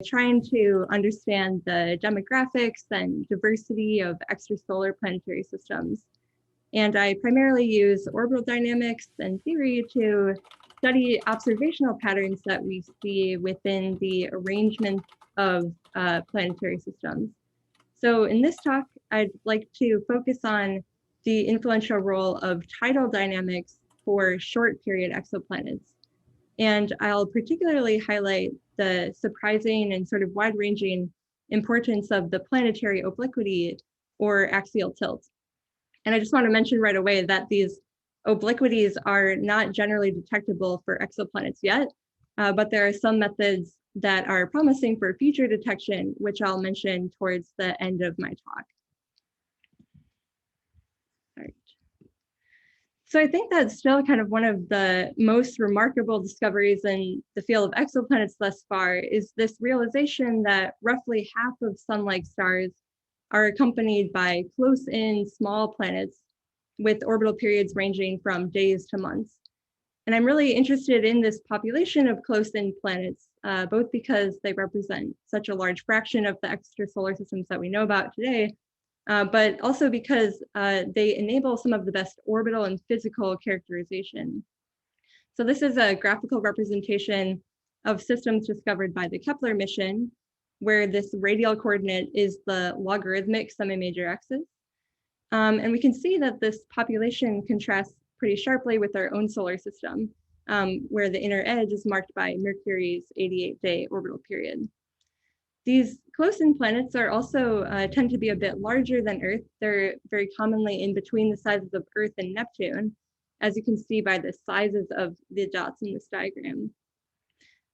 trying to understand the demographics and diversity of extrasolar planetary systems. And I primarily use orbital dynamics and theory to study observational patterns that we see within the arrangement of planetary systems. So in this talk, I'd like to focus on the influential role of tidal dynamics for short period exoplanets. And I'll particularly highlight the surprising and sort of wide-ranging importance of the planetary obliquity or axial tilt. And I just want to mention right away that these obliquities are not generally detectable for exoplanets yet, but there are some methods that are promising for future detection, which I'll mention towards the end of my talk. All right. So I think that's still kind of one of the most remarkable discoveries in the field of exoplanets thus far is this realization that roughly half of sun-like stars are accompanied by close-in small planets with orbital periods ranging from days to months. And I'm really interested in this population of close-in planets, both because they represent such a large fraction of the extrasolar systems that we know about today, but also because they enable some of the best orbital and physical characterization. So this is a graphical representation of systems discovered by the Kepler mission, where this radial coordinate is the logarithmic semi-major axis. And we can see that this population contrasts pretty sharply with our own solar system, where the inner edge is marked by Mercury's 88-day orbital period. These close-in planets are also tend to be a bit larger than Earth. They're very commonly in between the sizes of Earth and Neptune, as you can see by the sizes of the dots in this diagram.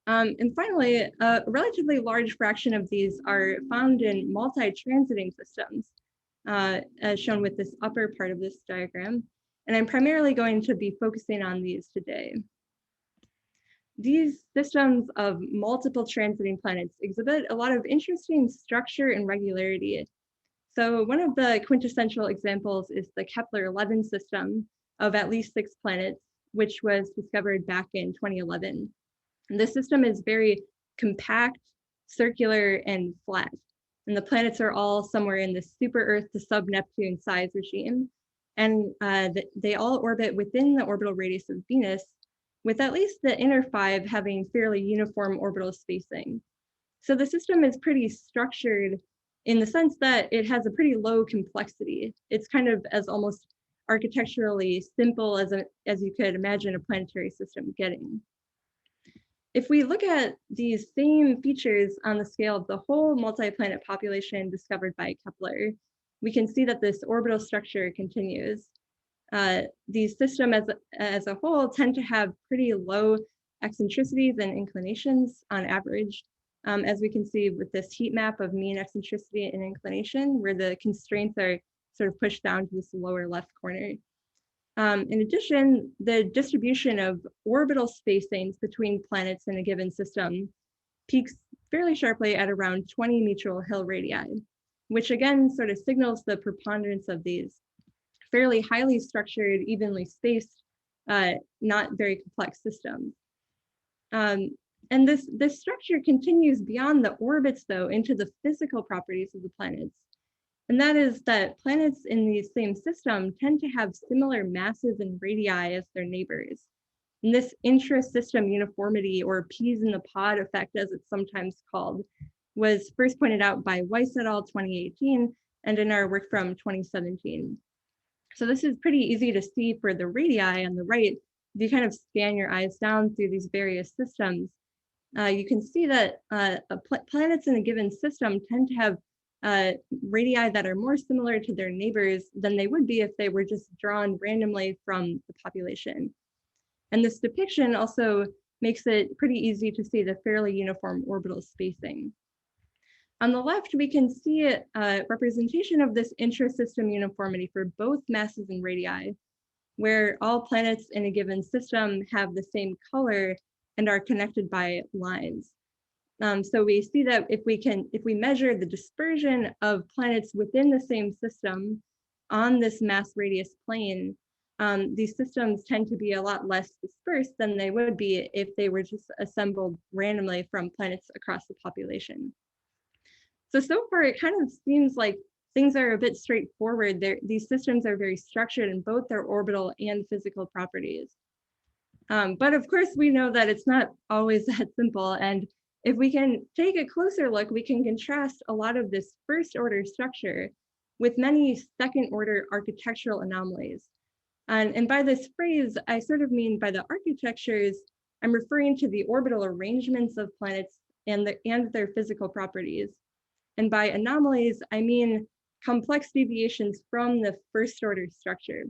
And finally, a relatively large fraction of these are found in multi-transiting systems, as shown with this upper part of this diagram. And I'm primarily going to be focusing on these today. These systems of multiple transiting planets exhibit a lot of interesting structure and regularity. So one of the quintessential examples is the Kepler-11 system of at least 6 planets, which was discovered back in 2011. And this system is very compact, circular, and flat. And the planets are all somewhere in the super-Earth to sub-Neptune size regime. And they all orbit within the orbital radius of Venus, with at least the inner 5 having fairly uniform orbital spacing. So the system is pretty structured in the sense that it has a pretty low complexity. It's kind of as almost architecturally simple as you could imagine a planetary system getting. If we look at these same features on the scale of the whole multi-planet population discovered by Kepler, we can see that this orbital structure continues. These systems as a whole tend to have pretty low eccentricities and inclinations on average, as we can see with this heat map of mean eccentricity and inclination, where the constraints are sort of pushed down to this lower left corner. In addition, the distribution of orbital spacings between planets in a given system peaks fairly sharply at around 20 mutual Hill radii, which again sort of signals the preponderance of these fairly highly structured, evenly spaced, not very complex systems. And this structure continues beyond the orbits, though, into the physical properties of the planets. And that is that planets in the same system tend to have similar masses and radii as their neighbors. And this intra-system uniformity, or peas in the pod effect, as it's sometimes called, was first pointed out by Weiss et al. 2018, and in our work from 2017. So this is pretty easy to see for the radii on the right. If you kind of scan your eyes down through these various systems, you can see that planets in a given system tend to have radii that are more similar to their neighbors than they would be if they were just drawn randomly from the population. And this depiction also makes it pretty easy to see the fairly uniform orbital spacing. On the left, we can see a representation of this intra-system uniformity for both masses and radii, where all planets in a given system have the same color and are connected by lines. So we see that if we measure the dispersion of planets within the same system on this mass radius plane, these systems tend to be a lot less dispersed than they would be if they were just assembled randomly from planets across the population. So far, it kind of seems like things are a bit straightforward. These systems are very structured in both their orbital and physical properties. But of course, we know that it's not always that simple. And if we can take a closer look, we can contrast a lot of this first order structure with many second order architectural anomalies. And by this phrase, I sort of mean by the architectures, I'm referring to the orbital arrangements of planets and their physical properties. And by anomalies, I mean complex deviations from the first order structure.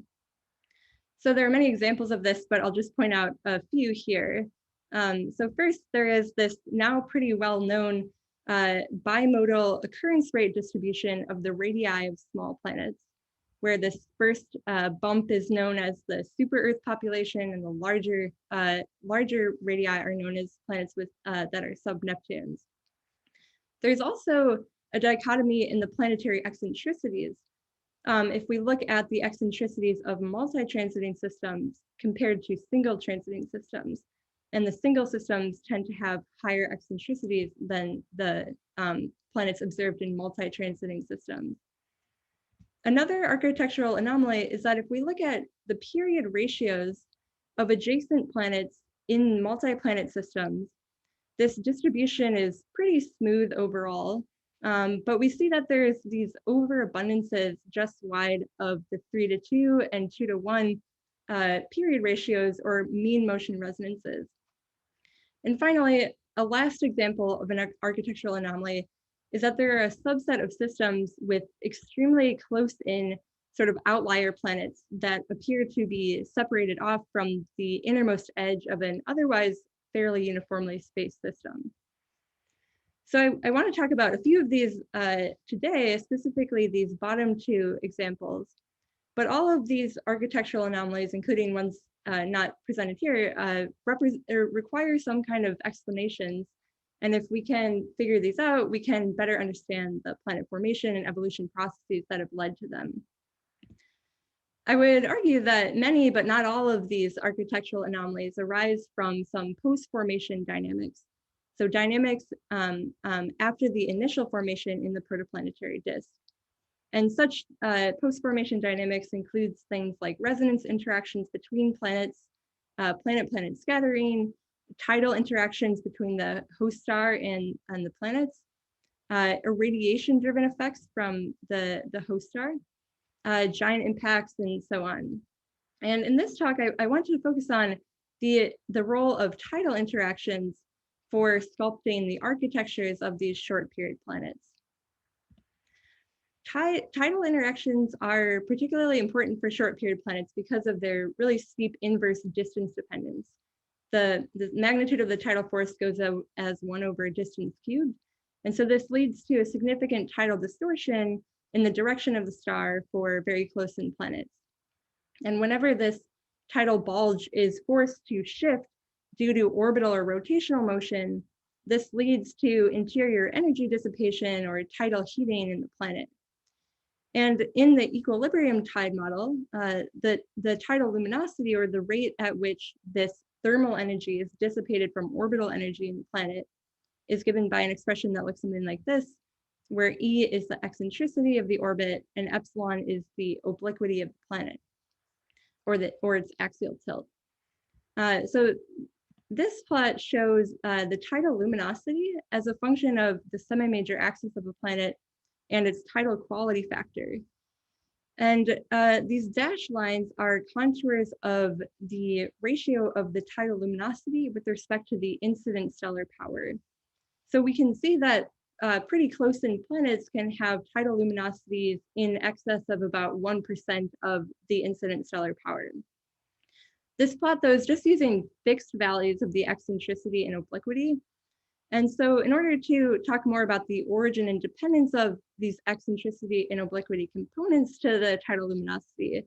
So there are many examples of this, but I'll just point out a few here. So first, there is this now pretty well-known bimodal occurrence rate distribution of the radii of small planets, where this first bump is known as the super Earth population, and the larger radii are known as planets that are sub-Neptunes. There's also a dichotomy in the planetary eccentricities. If we look at the eccentricities of multi-transiting systems compared to single transiting systems, and the single systems tend to have higher eccentricities than the planets observed in multi-transiting systems. Another architectural anomaly is that if we look at the period ratios of adjacent planets in multi-planet systems, this distribution is pretty smooth overall. But we see that there's these overabundances just wide of the 3:2 and 2:1 period ratios or mean motion resonances. And finally, a last example of an architectural anomaly is that there are a subset of systems with extremely close in sort of outlier planets that appear to be separated off from the innermost edge of an otherwise fairly uniformly spaced system. So I want to talk about a few of these today, specifically these bottom two examples. But all of these architectural anomalies, including ones not presented here, require some kind of explanations. And if we can figure these out, we can better understand the planet formation and evolution processes that have led to them. I would argue that many, but not all of these architectural anomalies arise from some post-formation dynamics. So dynamics after the initial formation in the protoplanetary disk. And such post-formation dynamics includes things like resonance interactions between planets, planet-planet scattering, tidal interactions between the host star and the planets, irradiation-driven effects from the host star, giant impacts, and so on. And in this talk, I want to focus on the role of tidal interactions for sculpting the architectures of these short period planets. Tidal interactions are particularly important for short period planets because of their really steep inverse distance dependence. The magnitude of the tidal force goes out as 1 over distance cubed. And so this leads to a significant tidal distortion in the direction of the star for very close-in planets. And whenever this tidal bulge is forced to shift due to orbital or rotational motion, this leads to interior energy dissipation or tidal heating in the planet. And in the equilibrium tide model, the tidal luminosity, or the rate at which this thermal energy is dissipated from orbital energy in the planet, is given by an expression that looks something like this, where E is the eccentricity of the orbit and epsilon is the obliquity of the planet, or its axial tilt. So this plot shows the tidal luminosity as a function of the semi-major axis of a planet and its tidal quality factor. And these dashed lines are contours of the ratio of the tidal luminosity with respect to the incident stellar power. So we can see that pretty close-in planets can have tidal luminosities in excess of about 1% of the incident stellar power. This plot, though, is just using fixed values of the eccentricity and obliquity. And so in order to talk more about the origin and dependence of these eccentricity and obliquity components to the tidal luminosity,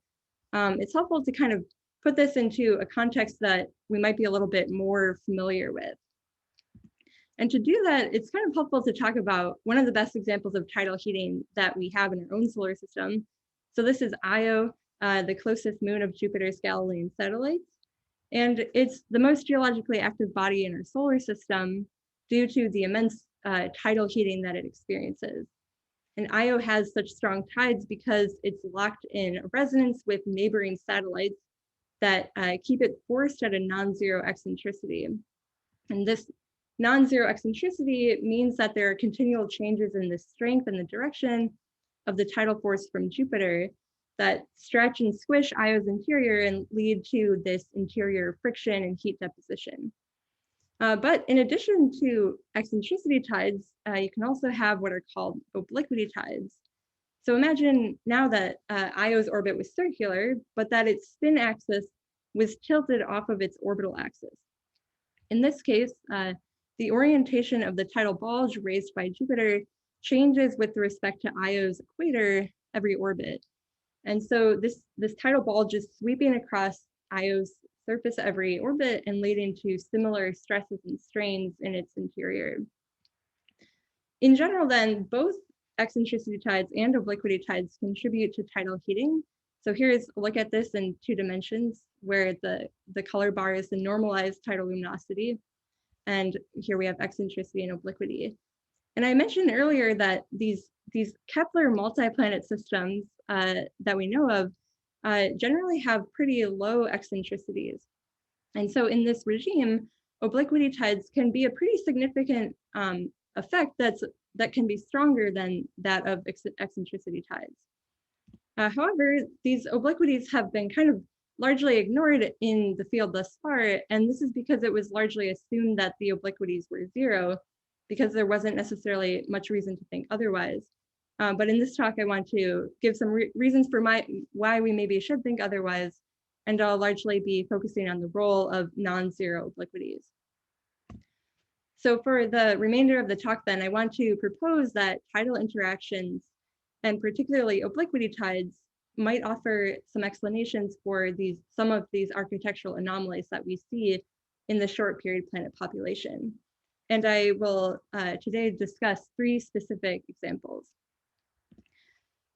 it's helpful to kind of put this into a context that we might be a little bit more familiar with. And to do that, it's kind of helpful to talk about one of the best examples of tidal heating that we have in our own solar system. So this is Io. the closest moon of Jupiter's Galilean satellites. And it's the most geologically active body in our solar system due to the immense tidal heating that it experiences. And Io has such strong tides because it's locked in resonance with neighboring satellites that keep it forced at a non-zero eccentricity. And this non-zero eccentricity means that there are continual changes in the strength and the direction of the tidal force from Jupiter that stretch and squish Io's interior and lead to this interior friction and heat deposition. But in addition to eccentricity tides, you can also have what are called obliquity tides. So imagine now that Io's orbit was circular, but that its spin axis was tilted off of its orbital axis. In this case, the orientation of the tidal bulge raised by Jupiter changes with respect to Io's equator every orbit. And so this tidal bulge is sweeping across Io's surface every orbit and leading to similar stresses and strains in its interior. In general, then, both eccentricity tides and obliquity tides contribute to tidal heating. So here's a look at this in 2 dimensions, where the color bar is the normalized tidal luminosity. And here we have eccentricity and obliquity. And I mentioned earlier that these Kepler multi-planet systems that we know of generally have pretty low eccentricities. And so in this regime, obliquity tides can be a pretty significant effect that can be stronger than that of eccentricity tides. However, these obliquities have been kind of largely ignored in the field thus far, and this is because it was largely assumed that the obliquities were zero, because there wasn't necessarily much reason to think otherwise. But in this talk, I want to give some reasons for why we maybe should think otherwise, and I'll largely be focusing on the role of non-zero obliquities. So for the remainder of the talk then, I want to propose that tidal interactions, and particularly obliquity tides, might offer some explanations for some of these architectural anomalies that we see in the short period planet population. And I will today discuss 3 specific examples.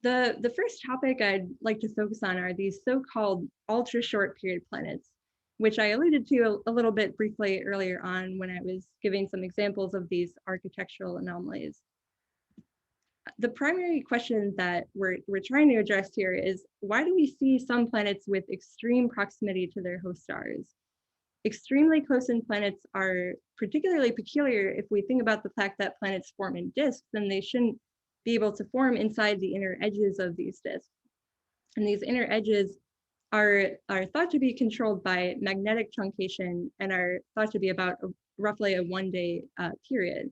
The first topic I'd like to focus on are these so-called ultra short period planets, which I alluded to a little bit briefly earlier on when I was giving some examples of these architectural anomalies. The primary question that we're trying to address here is, why do we see some planets with extreme proximity to their host stars? Extremely close-in planets are particularly peculiar if we think about the fact that planets form in disks, then they shouldn't be able to form inside the inner edges of these disks. And these inner edges are thought to be controlled by magnetic truncation and are thought to be about roughly a 1-day period.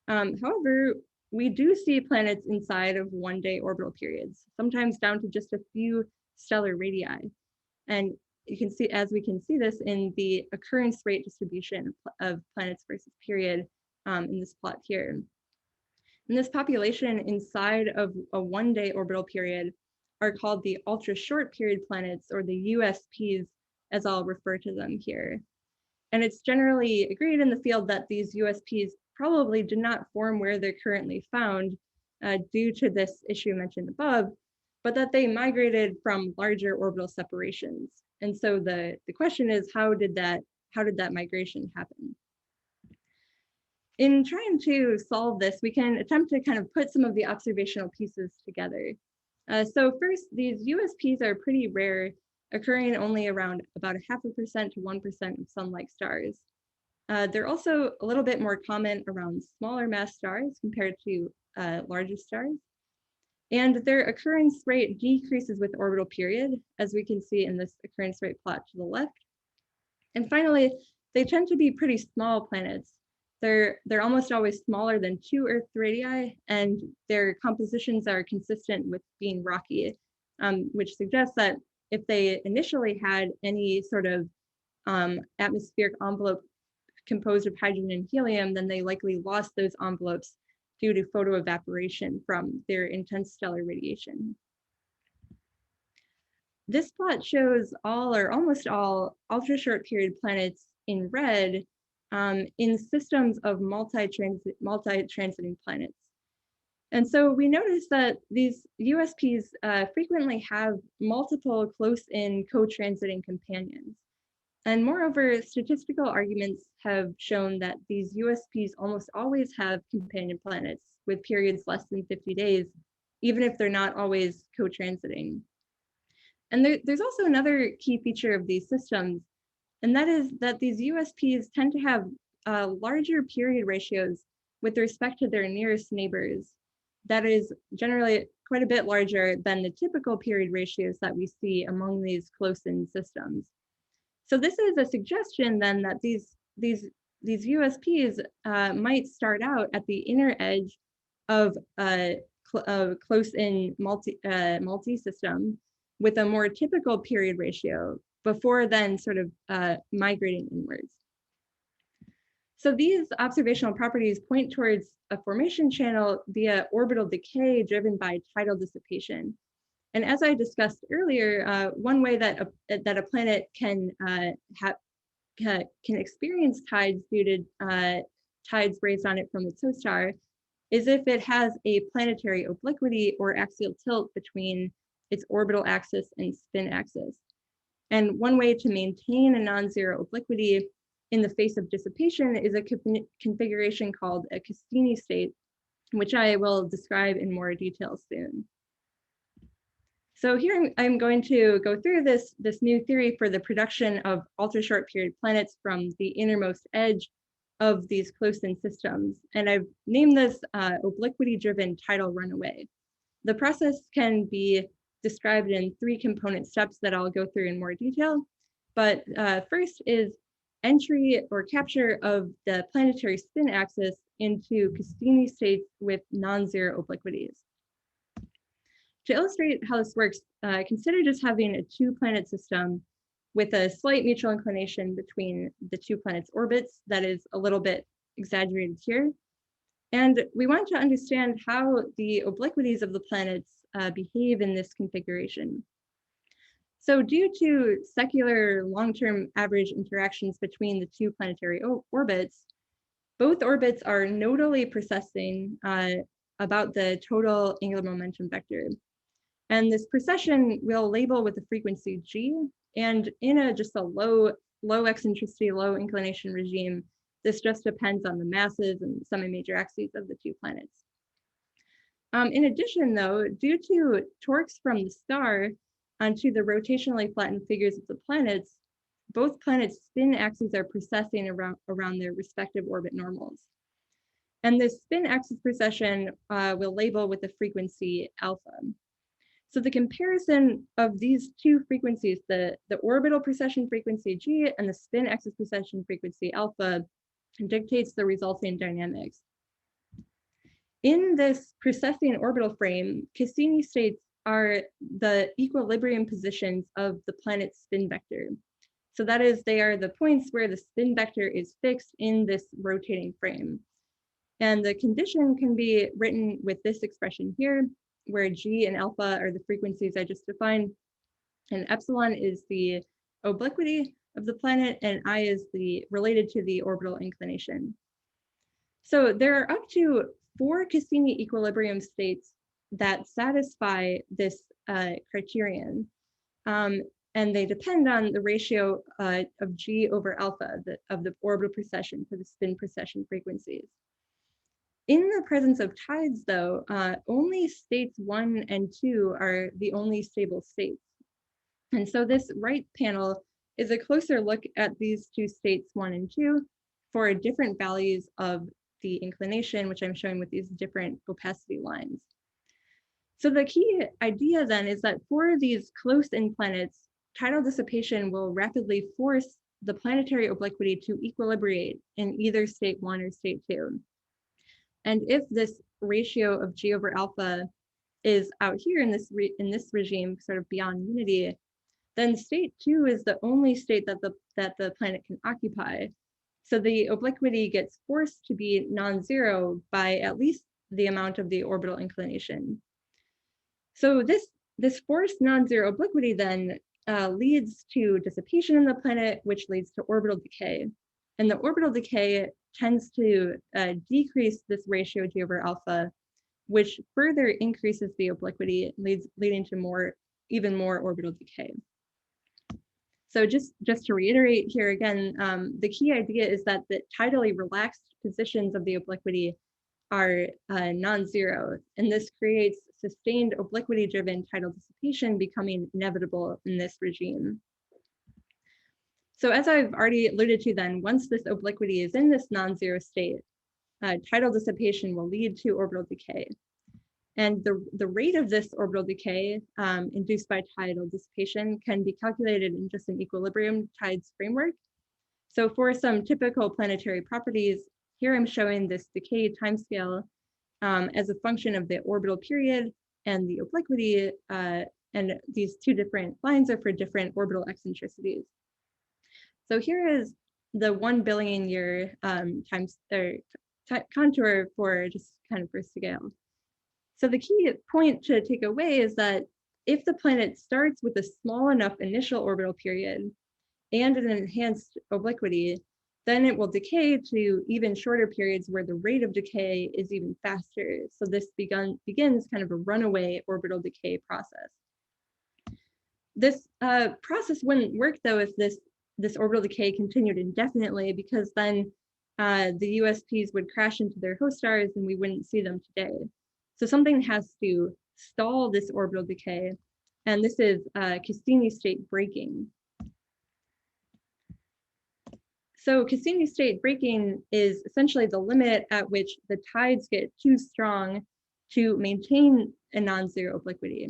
However, we do see planets inside of 1-day orbital periods, sometimes down to just a few stellar radii. And you can see, as we can see this in the occurrence rate distribution of planets versus period in this plot here. And this population inside of a 1-day orbital period are called the ultra short period planets, or the USPs, as I'll refer to them here. And it's generally agreed in the field that these USPs probably did not form where they're currently found due to this issue mentioned above, but that they migrated from larger orbital separations. And so the question is, how did that migration happen? In trying to solve this, we can attempt to kind of put some of the observational pieces together. So first, these USPs are pretty rare, occurring only around about 0.5% to 1% of sun-like stars. They're also a little bit more common around smaller mass stars compared to larger stars. And their occurrence rate decreases with orbital period, as we can see in this occurrence rate plot to the left. And finally, they tend to be pretty small planets. They're almost always smaller than 2 Earth radii, and their compositions are consistent with being rocky, which suggests that if they initially had any sort of atmospheric envelope composed of hydrogen and helium, then they likely lost those envelopes due to photoevaporation from their intense stellar radiation. This plot shows all or almost all ultra short period planets in red in systems of multi-transiting planets. And so we notice that these USPs frequently have multiple close-in co-transiting companions. And moreover, statistical arguments have shown that these USPs almost always have companion planets with periods less than 50 days, even if they're not always co-transiting. And there's also another key feature of these systems, and that is that these USPs tend to have larger period ratios with respect to their nearest neighbors. That is generally quite a bit larger than the typical period ratios that we see among these close-in systems. So this is a suggestion then that these USPs might start out at the inner edge of a close-in multi-system with a more typical period ratio before then sort of migrating inwards. So these observational properties point towards a formation channel via orbital decay driven by tidal dissipation. And as I discussed earlier, one way that a planet can experience tides due to tides raised on it from its host star is if it has a planetary obliquity or axial tilt between its orbital axis and spin axis. And one way to maintain a non-zero obliquity in the face of dissipation is a configuration called a Cassini state, which I will describe in more detail soon. So here I'm going to go through this new theory for the production of ultra-short period planets from the innermost edge of these close-in systems. And I've named this Obliquity-Driven Tidal Runaway. The process can be described in 3 component steps that I'll go through in more detail. But first is entry or capture of the planetary spin axis into Cassini states with non-zero obliquities. To illustrate how this works, consider just having a 2-planet system with a slight mutual inclination between the 2 planets' orbits that is a little bit exaggerated here. And we want to understand how the obliquities of the planets behave in this configuration. So due to secular long-term average interactions between the 2 planetary orbits, both orbits are nodally precessing about the total angular momentum vector. And this precession we'll label with the frequency g, and in just a low eccentricity, low inclination regime, this just depends on the masses and semi-major axes of the 2 planets. In addition though, due to torques from the star onto the rotationally flattened figures of the planets, both planets' spin axes are precessing around their respective orbit normals. And this spin axis precession we'll label with the frequency alpha. So the comparison of these 2 frequencies, the orbital precession frequency g and the spin axis precession frequency alpha, dictates the resulting dynamics. In this precessing orbital frame, Cassini states are the equilibrium positions of the planet's spin vector. So that is, they are the points where the spin vector is fixed in this rotating frame. And the condition can be written with this expression here, where g and alpha are the frequencies I just defined, and epsilon is the obliquity of the planet, and I is related to the orbital inclination. So there are up to 4 Cassini equilibrium states that satisfy this criterion, and they depend on the ratio of g over alpha of the orbital precession for the spin precession frequencies. In the presence of tides, though, only states 1 and 2 are the only stable states. And so this right panel is a closer look at these 2 states 1 and 2 for different values of the inclination, which I'm showing with these different opacity lines. So the key idea then is that for these close-in planets, tidal dissipation will rapidly force the planetary obliquity to equilibrate in either state 1 or state 2. And if this ratio of g over alpha is out here in this regime, sort of beyond unity, then state 2 is the only state that the planet can occupy. So the obliquity gets forced to be non-zero by at least the amount of the orbital inclination. So this forced non-zero obliquity then leads to dissipation in the planet, which leads to orbital decay. And the orbital decay tends to decrease this ratio g over alpha which further increases the obliquity, leading to even more orbital decay. So just to reiterate here again, the key idea is that the tidally relaxed positions of the obliquity are non-zero, and this creates sustained obliquity-driven tidal dissipation becoming inevitable in this regime. So as I've already alluded to then, once this obliquity is in this non-zero state, tidal dissipation will lead to orbital decay. And the rate of this orbital decay induced by tidal dissipation can be calculated in just an equilibrium tides framework. So for some typical planetary properties, here I'm showing this decay timescale as a function of the orbital period and the obliquity, and these two different lines are for different orbital eccentricities. So here is the 1 billion year contour for just kind of for scale. So the key point to take away is that if the planet starts with a small enough initial orbital period and an enhanced obliquity, then it will decay to even shorter periods where the rate of decay is even faster. So this begins kind of a runaway orbital decay process. This process wouldn't work though if this orbital decay continued indefinitely, because then the USPs would crash into their host stars and we wouldn't see them today. So something has to stall this orbital decay, and this is Cassini state breaking. So Cassini state breaking is essentially the limit at which the tides get too strong to maintain a non-zero obliquity.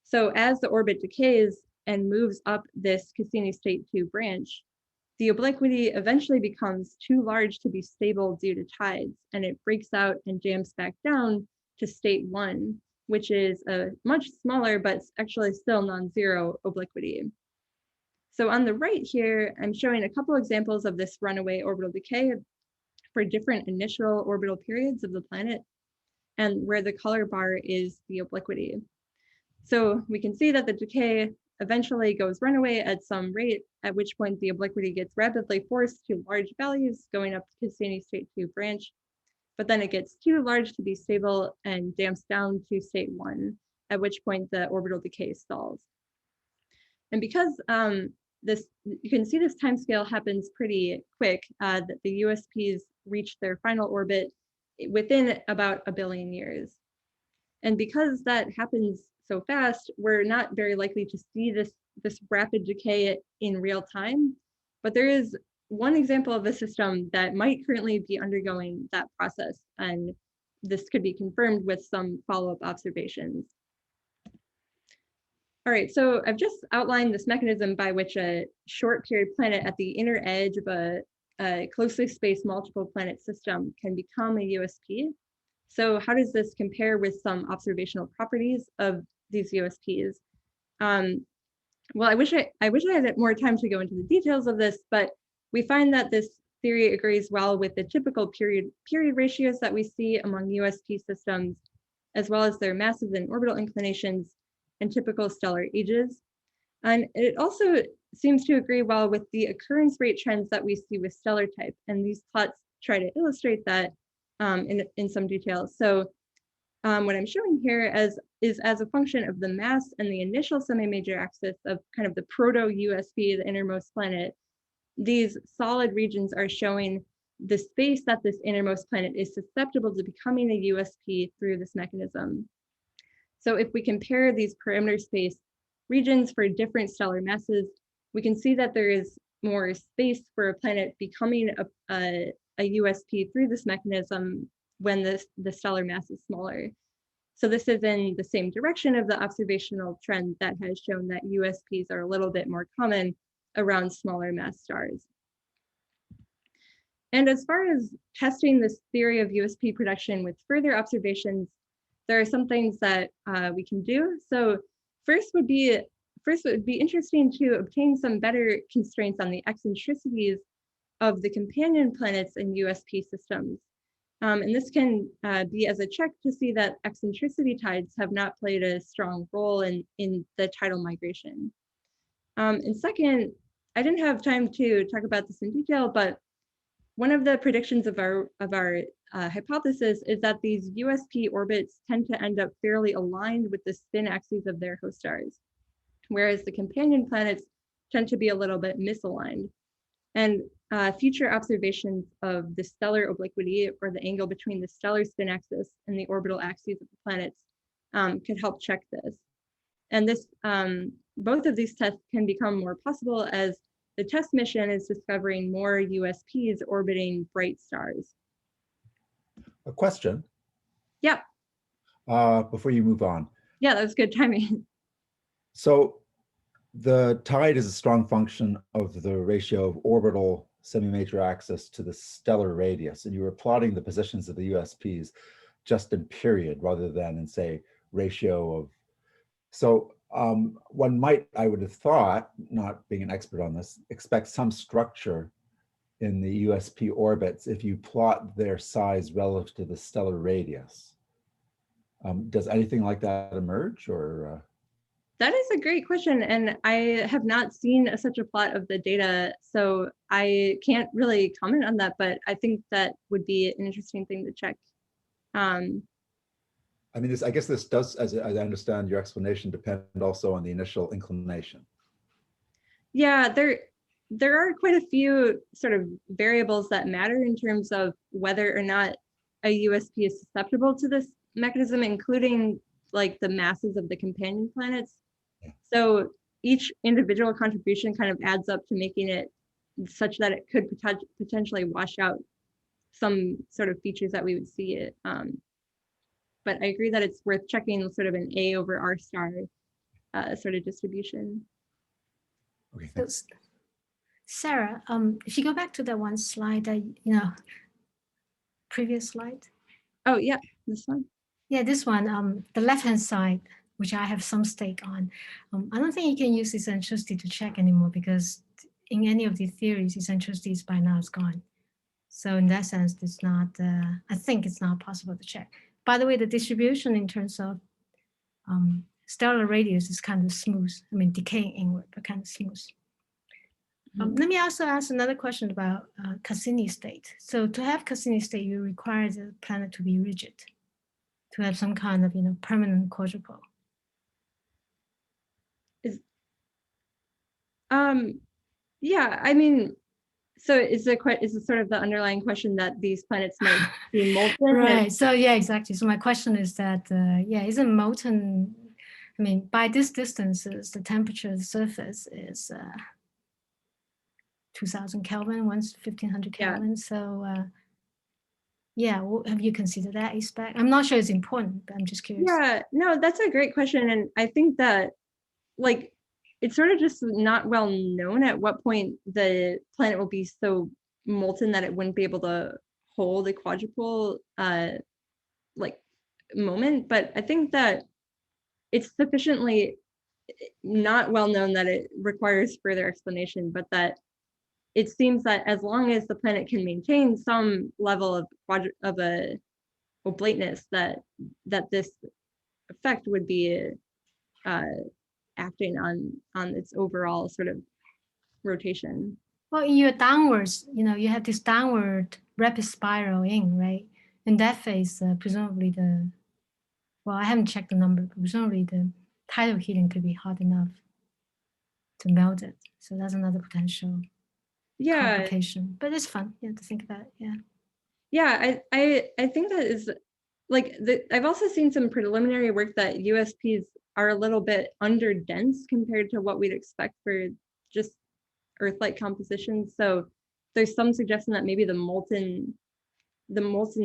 So as the orbit decays and moves up this Cassini state 2 branch, the obliquity eventually becomes too large to be stable due to tides, and it breaks out and jams back down to state 1, which is a much smaller but actually still non-zero obliquity. So on the right here, I'm showing a couple examples of this runaway orbital decay for different initial orbital periods of the planet, and where the color bar is the obliquity. So we can see that the decay eventually goes runaway at some rate, at which point the obliquity gets rapidly forced to large values going up to Cassini state 2 branch, but then it gets too large to be stable and damps down to state 1, at which point the orbital decay stalls. And because you can see this timescale happens pretty quick, that the USPs reach their final orbit within about 1 billion years. And because that happens so fast, we're not very likely to see this rapid decay in real time, but there is one example of a system that might currently be undergoing that process, and this could be confirmed with some follow-up observations. All right, so I've just outlined this mechanism by which a short period planet at the inner edge of a closely spaced multiple planet system can become a USP. So how does this compare with some observational properties of these USPs? Well, I wish I had more time to go into the details of this, but we find that this theory agrees well with the typical period ratios that we see among USP systems, as well as their masses and orbital inclinations and typical stellar ages. And it also seems to agree well with the occurrence rate trends that we see with stellar type. And these plots try to illustrate that in some detail. So what I'm showing here is as a function of the mass and the initial semi-major axis of kind of the proto-USP, the innermost planet, these solid regions are showing the space that this innermost planet is susceptible to becoming a USP through this mechanism. So if we compare these perimeter space regions for different stellar masses, we can see that there is more space for a planet becoming a USP through this mechanism when the stellar mass is smaller. So this is in the same direction of the observational trend that has shown that USPs are a little bit more common around smaller mass stars. And as far as testing this theory of USP production with further observations, there are some things that we can do. So first it would be interesting to obtain some better constraints on the eccentricities of the companion planets in USP systems. And this can be as a check to see that eccentricity tides have not played a strong role in the tidal migration. And second, I didn't have time to talk about this in detail, but one of the predictions of our hypothesis is that these USP orbits tend to end up fairly aligned with the spin axes of their host stars, whereas the companion planets tend to be a little bit misaligned. And future observations of the stellar obliquity, or the angle between the stellar spin axis and the orbital axes of the planets, could help check this. And this, both of these tests can become more possible as the TESS mission is discovering more USPs orbiting bright stars. A question? Yeah. Before you move on. Yeah, that was good timing. So the tide is a strong function of the ratio of orbital semi-major axis to the stellar radius, and you were plotting the positions of the USPs just in period rather than in, say, ratio of. So one might, I would have thought, not being an expert on this, expect some structure in the USP orbits if you plot their size relative to the stellar radius. Does anything like that emerge, or? That is a great question, and I have not seen such a plot of the data, so I can't really comment on that, but I think that would be an interesting thing to check. I mean, I guess this does, as I understand your explanation, depend also on the initial inclination. Yeah, there are quite a few sort of variables that matter in terms of whether or not a USP is susceptible to this mechanism, including like the masses of the companion planets. Yeah. So each individual contribution kind of adds up to making it such that it could potentially wash out some sort of features that we would see it. But I agree that it's worth checking sort of an A over R star sort of distribution. Okay, thanks. Sarah, if you go back to that one slide that, previous slide. Oh yeah, this one. Yeah, this one, the left-hand side, which I have some stake on. I don't think you can use eccentricity to check anymore because in any of the theories, eccentricity by now is gone. So in that sense, it's not, I think it's not possible to check. By the way, the distribution in terms of stellar radius is kind of smooth. I mean, decaying inward, but kind of smooth. Let me also ask another question about Cassini state. So to have Cassini state, you require the planet to be rigid, to have some kind of permanent quadrupole. Yeah, I mean, so is it sort of the underlying question that these planets might be molten? Right. So yeah, exactly. So my question is that isn't molten? I mean, by these distances, the temperature of the surface is 2,000 Kelvin, 1,500 Kelvin. Yeah. So have you considered that aspect? I'm not sure it's important, but I'm just curious. Yeah, no, that's a great question, and I think that it's sort of just not well known at what point the planet will be so molten that it wouldn't be able to hold a quadrupole moment. But I think that it's sufficiently not well known that it requires further explanation, but that it seems that as long as the planet can maintain some level of a oblateness, that this effect would be acting on its overall sort of rotation. Well, in your downwards, you have this downward rapid spiral in, right? In that phase, presumably I haven't checked the number, but presumably the tidal heating could be hot enough to melt it. So that's another potential complication. But it's fun, to think about it. Yeah, I think that is I've also seen some preliminary work that USPs are a little bit under dense compared to what we'd expect for just Earth-like compositions. So there's some suggestion that maybe the molten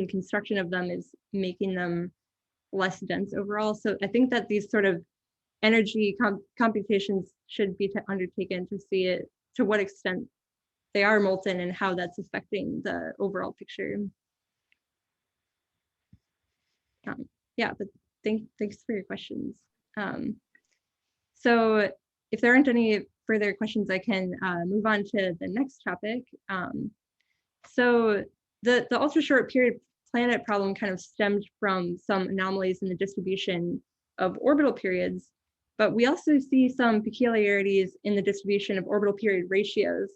construction of them is making them less dense overall. So I think that these sort of energy computations should be undertaken to see to what extent they are molten and how that's affecting the overall picture. But thanks for your questions. So if there aren't any further questions, I can move on to the next topic. So the ultra short period planet problem kind of stemmed from some anomalies in the distribution of orbital periods, but we also see some peculiarities in the distribution of orbital period ratios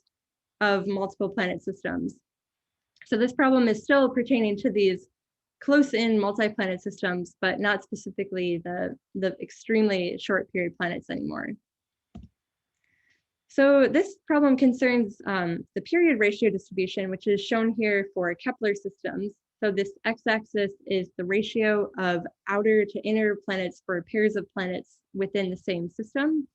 of multiple planet systems. So this problem is still pertaining to these close-in multi-planet systems, but not specifically the extremely short period planets anymore. So this problem concerns the period ratio distribution, which is shown here for Kepler systems. So this x-axis is the ratio of outer to inner planets for pairs of planets within the same system.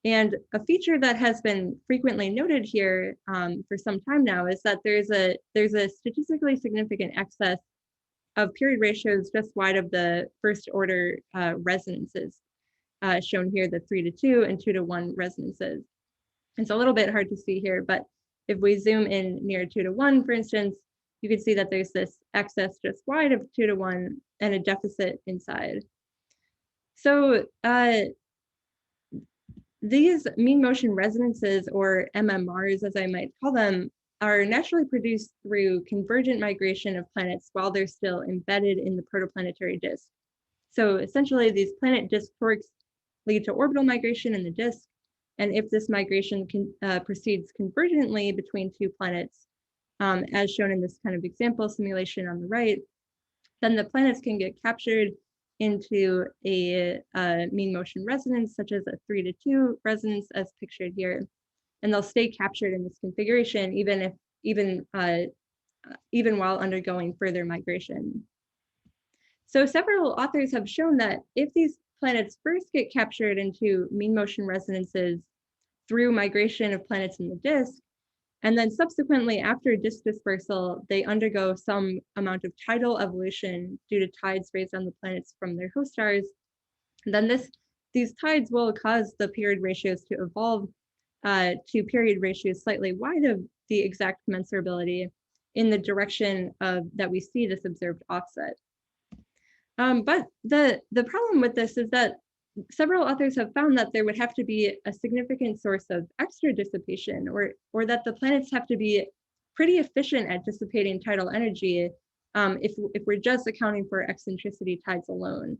And a feature that has been frequently noted here for some time now is that there's a statistically significant excess of period ratios just wide of the first order resonances, shown here, the 3:2 and 2:1 resonances. It's a little bit hard to see here, but if we zoom in near 2:1, for instance, you can see that there's this excess just wide of 2:1 and a deficit inside. So these mean motion resonances, or MMRs as I might call them, are naturally produced through convergent migration of planets while they're still embedded in the protoplanetary disk. So essentially, these planet disk torques lead to orbital migration in the disk. And if this migration proceeds convergently between two planets, as shown in this kind of example simulation on the right, then the planets can get captured into a mean motion resonance, such as a 3:2 resonance as pictured here. And they'll stay captured in this configuration even while undergoing further migration. So several authors have shown that if these planets first get captured into mean motion resonances through migration of planets in the disk, and then subsequently after disk dispersal, they undergo some amount of tidal evolution due to tides raised on the planets from their host stars, then these tides will cause the period ratios to evolve to period ratios slightly wide of the exact commensurability in the direction that we see this observed offset. But the problem with this is that several authors have found that there would have to be a significant source of extra dissipation, or that the planets have to be pretty efficient at dissipating tidal energy if we're just accounting for eccentricity tides alone.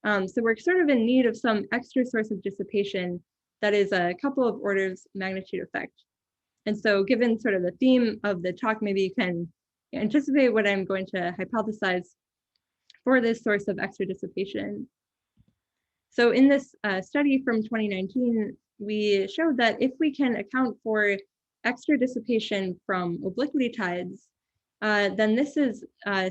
So we're sort of in need of some extra source of dissipation that is a couple of orders magnitude effect. And so given sort of the theme of the talk, maybe you can anticipate what I'm going to hypothesize for this source of extra dissipation. So in this study from 2019, we showed that if we can account for extra dissipation from obliquity tides, then this is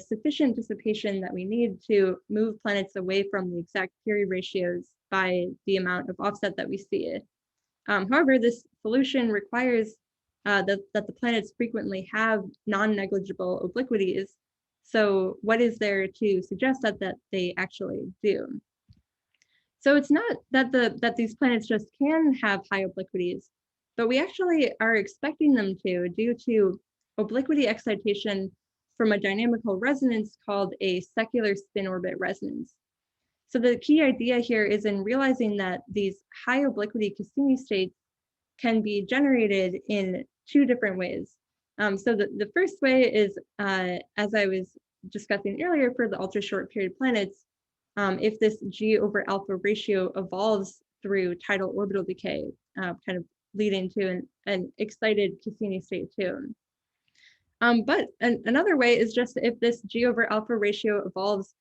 sufficient dissipation that we need to move planets away from the exact period ratios by the amount of offset that we see. However, this solution requires that the planets frequently have non-negligible obliquities. So what is there to suggest that they actually do? So it's not that these planets just can have high obliquities, but we actually are expecting them to due to obliquity excitation from a dynamical resonance called a secular spin orbit resonance. So the key idea here is in realizing that these high obliquity Cassini states can be generated in two different ways. So the first way is, as I was discussing earlier for the ultra short period planets, if this G/alpha ratio evolves through tidal orbital decay, kind of leading to an excited Cassini state too. But another way is just if this G/alpha ratio evolves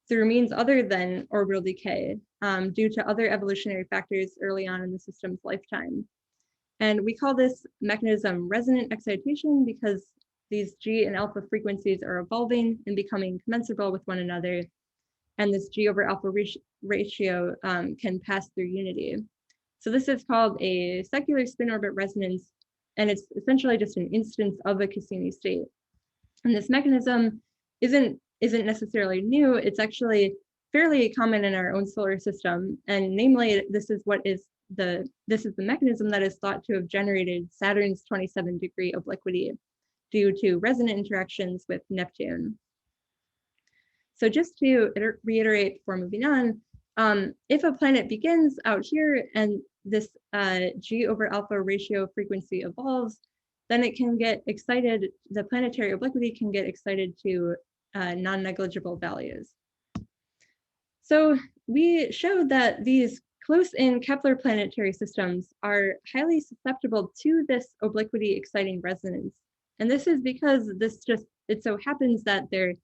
through means other than orbital decay due to other evolutionary factors early on in the system's lifetime. And we call this mechanism resonant excitation because these G and alpha frequencies are evolving and becoming commensurable with one another. And this G/alpha ratio can pass through unity. So this is called a secular spin orbit resonance, and it's essentially just an instance of a Cassini state. And this mechanism isn't necessarily new. It's actually fairly common in our own solar system, and namely, this is the mechanism that is thought to have generated Saturn's 27-degree obliquity due to resonant interactions with Neptune. So just to reiterate before moving on, if a planet begins out here and this G/alpha ratio frequency evolves, then it can get excited, the planetary obliquity can get excited to non-negligible values. So we showed that these close-in Kepler planetary systems are highly susceptible to this obliquity exciting resonance And this is because it so happens that their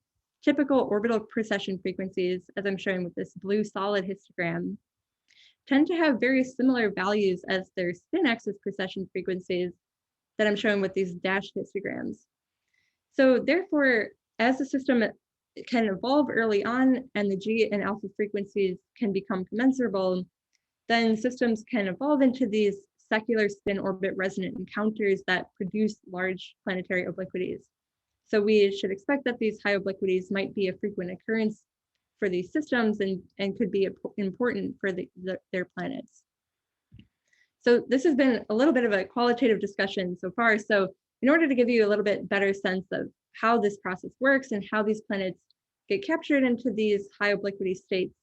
typical orbital precession frequencies, as I'm showing with this blue solid histogram, tend to have very similar values as their spin axis precession frequencies that I'm showing with these dashed histograms. So therefore, as the system can evolve early on and the G and alpha frequencies can become commensurable, then systems can evolve into these secular spin orbit resonant encounters that produce large planetary obliquities. So we should expect that these high obliquities might be a frequent occurrence for these systems and could be important for their planets. So this has been a little bit of a qualitative discussion so far. So in order to give you a little bit better sense of how this process works and how these planets get captured into these high obliquity states,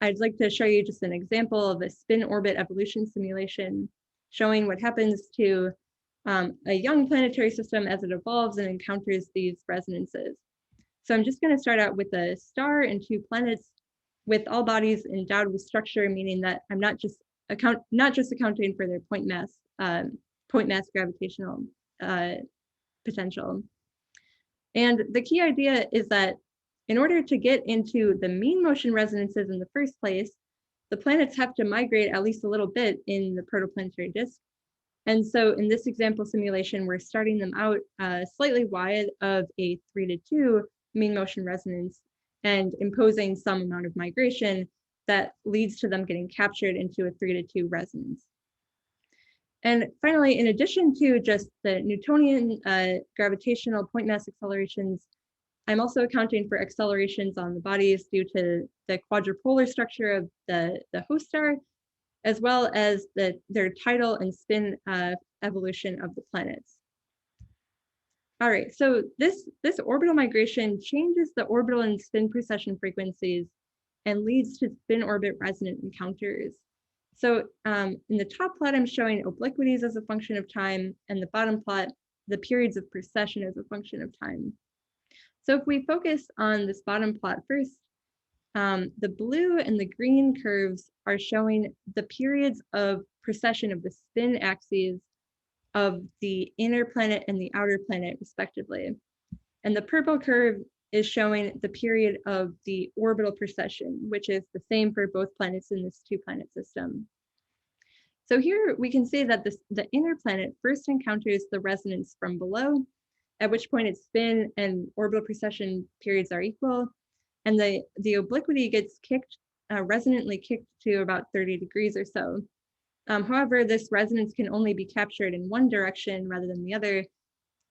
I'd like to show you just an example of a spin orbit evolution simulation showing what happens to a young planetary system as it evolves and encounters these resonances. So I'm just going to start out with a star and 2 planets with all bodies endowed with structure, meaning that I'm not just accounting for their point mass gravitational potential. And the key idea is that in order to get into the mean motion resonances in the first place, the planets have to migrate at least a little bit in the protoplanetary disk. And so in this example simulation, we're starting them out slightly wide of a 3-to-2 mean motion resonance and imposing some amount of migration that leads to them getting captured into a 3-to-2 resonance. And finally, in addition to just the Newtonian gravitational point mass accelerations, I'm also accounting for accelerations on the bodies due to the quadrupolar structure of the host star, as well as their tidal and spin evolution of the planets. All right, so this orbital migration changes the orbital and spin precession frequencies and leads to spin orbit resonant encounters. So in the top plot, I'm showing obliquities as a function of time, and the bottom plot, the periods of precession as a function of time. So if we focus on this bottom plot first, the blue and the green curves are showing the periods of precession of the spin axes of the inner planet and the outer planet, respectively. And the purple curve is showing the period of the orbital precession, which is the same for both planets in this 2-planet system. So here we can see that the inner planet first encounters the resonance from below, at which point its spin and orbital precession periods are equal, and the obliquity gets resonantly kicked to about 30 degrees or so. However, this resonance can only be captured in one direction rather than the other,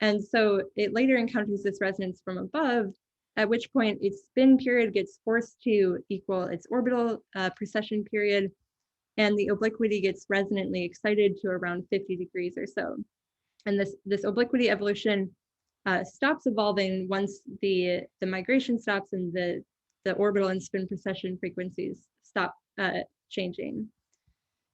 and so it later encounters this resonance from above, at which point its spin period gets forced to equal its orbital precession period, and the obliquity gets resonantly excited to around 50 degrees or so. And this obliquity evolution stops evolving once the migration stops and the orbital and spin precession frequencies stop changing.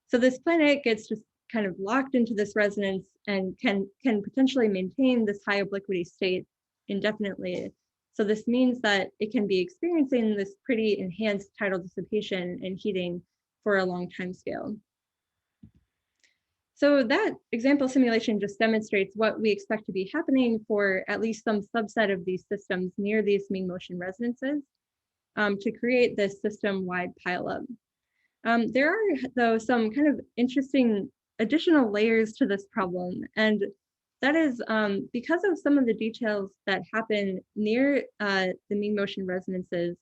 So this planet gets just kind of locked into this resonance and can potentially maintain this high obliquity state indefinitely. So this means that it can be experiencing this pretty enhanced tidal dissipation and heating for a long time scale. So that example simulation just demonstrates what we expect to be happening for at least some subset of these systems near these mean motion resonances to create this system-wide pileup. There are, though, some kind of interesting additional layers to this problem, and that is because of some of the details that happen near the mean motion resonances,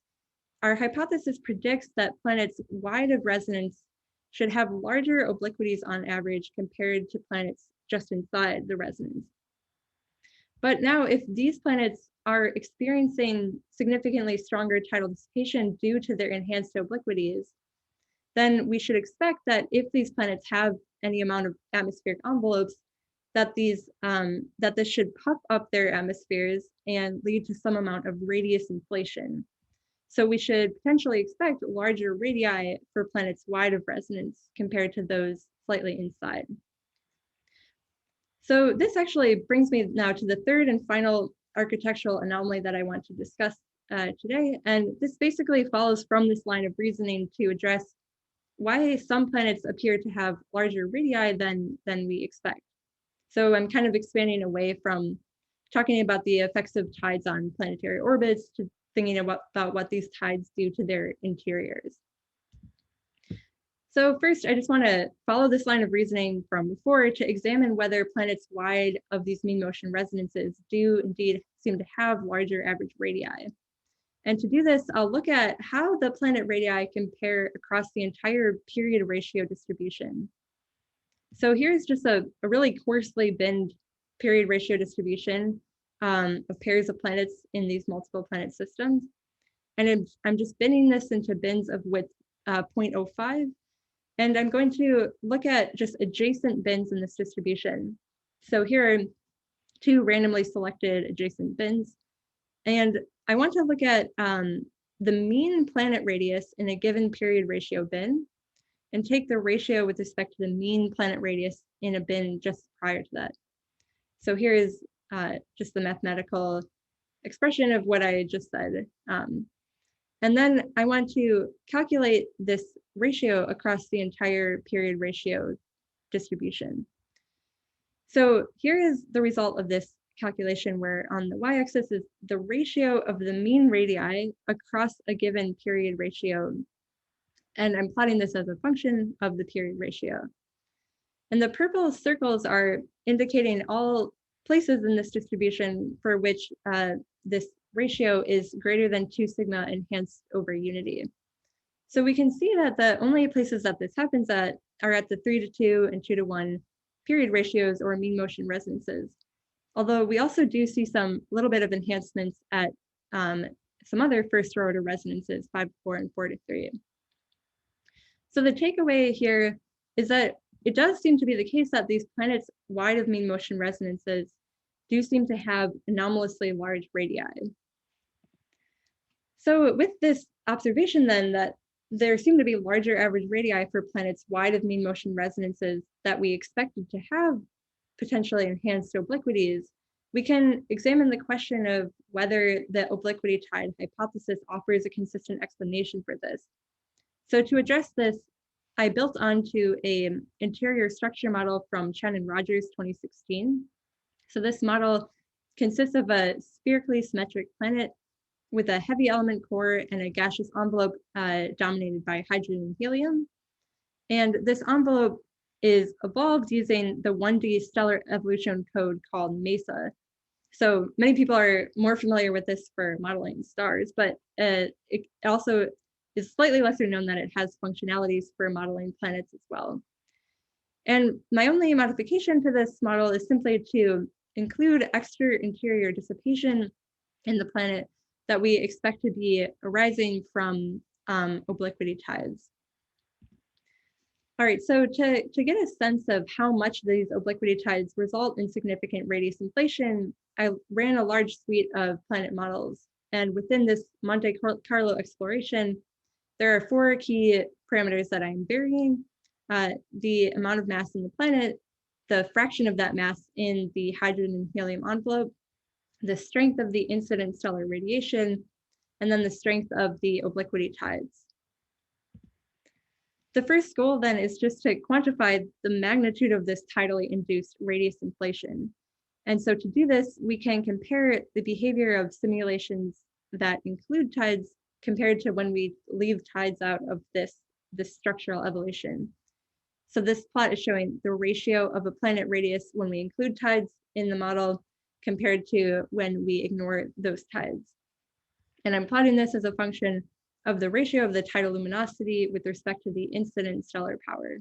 our hypothesis predicts that planets wide of resonance should have larger obliquities on average compared to planets just inside the resonance. But now, if these planets are experiencing significantly stronger tidal dissipation due to their enhanced obliquities, then we should expect that if these planets have any amount of atmospheric envelopes, that this should puff up their atmospheres and lead to some amount of radius inflation. So we should potentially expect larger radii for planets wide of resonance compared to those slightly inside. So this actually brings me now to the third and final architectural anomaly that I want to discuss today. And this basically follows from this line of reasoning to address why some planets appear to have larger radii than we expect. So I'm kind of expanding away from talking about the effects of tides on planetary orbits to thinking about what these tides do to their interiors. So first, I just want to follow this line of reasoning from before to examine whether planets wide of these mean motion resonances do indeed seem to have larger average radii. And to do this, I'll look at how the planet radii compare across the entire period ratio distribution. So here's just a really coarsely binned period ratio distribution of pairs of planets in these multiple planet systems. And I'm just binning this into bins of width 0.05. And I'm going to look at just adjacent bins in this distribution. So here are 2 randomly selected adjacent bins. And I want to look at the mean planet radius in a given period ratio bin and take the ratio with respect to the mean planet radius in a bin just prior to that. So here is just the mathematical expression of what I just said. And then I want to calculate this ratio across the entire period ratio distribution. So here is the result of this calculation, where on the y-axis is the ratio of the mean radii across a given period ratio. And I'm plotting this as a function of the period ratio. And the purple circles are indicating all places in this distribution for which this ratio is greater than 2 sigma enhanced over unity. So we can see that the only places that this happens at are at the 3:2 and 2:1 period ratios or mean motion resonances. Although we also do see some little bit of enhancements at some other first order resonances, 5:4 and 4:3. So the takeaway here is that it does seem to be the case that these planets wide of mean motion resonances do seem to have anomalously large radii. So with this observation then that there seem to be larger average radii for planets wide of mean motion resonances that we expected to have potentially enhanced obliquities, we can examine the question of whether the obliquity tide hypothesis offers a consistent explanation for this. So to address this, I built onto an interior structure model from Chen and Rogers 2016. So this model consists of a spherically symmetric planet with a heavy element core and a gaseous envelope dominated by hydrogen and helium. And this envelope is evolved using the 1D stellar evolution code called MESA. So many people are more familiar with this for modeling stars, but it also is slightly lesser known that it has functionalities for modeling planets as well. And my only modification to this model is simply to include extra interior dissipation in the planet that we expect to be arising from obliquity tides. All right, so to get a sense of how much these obliquity tides result in significant radius inflation, I ran a large suite of planet models. And within this Monte Carlo exploration, there are 4 key parameters that I'm varying: the amount of mass in the planet, the fraction of that mass in the hydrogen and helium envelope, the strength of the incident stellar radiation, and then the strength of the obliquity tides. The first goal then is just to quantify the magnitude of this tidally induced radius inflation. And so to do this, we can compare the behavior of simulations that include tides compared to when we leave tides out of this structural evolution. So this plot is showing the ratio of a planet radius when we include tides in the model compared to when we ignore those tides. And I'm plotting this as a function of the ratio of the tidal luminosity with respect to the incident stellar power.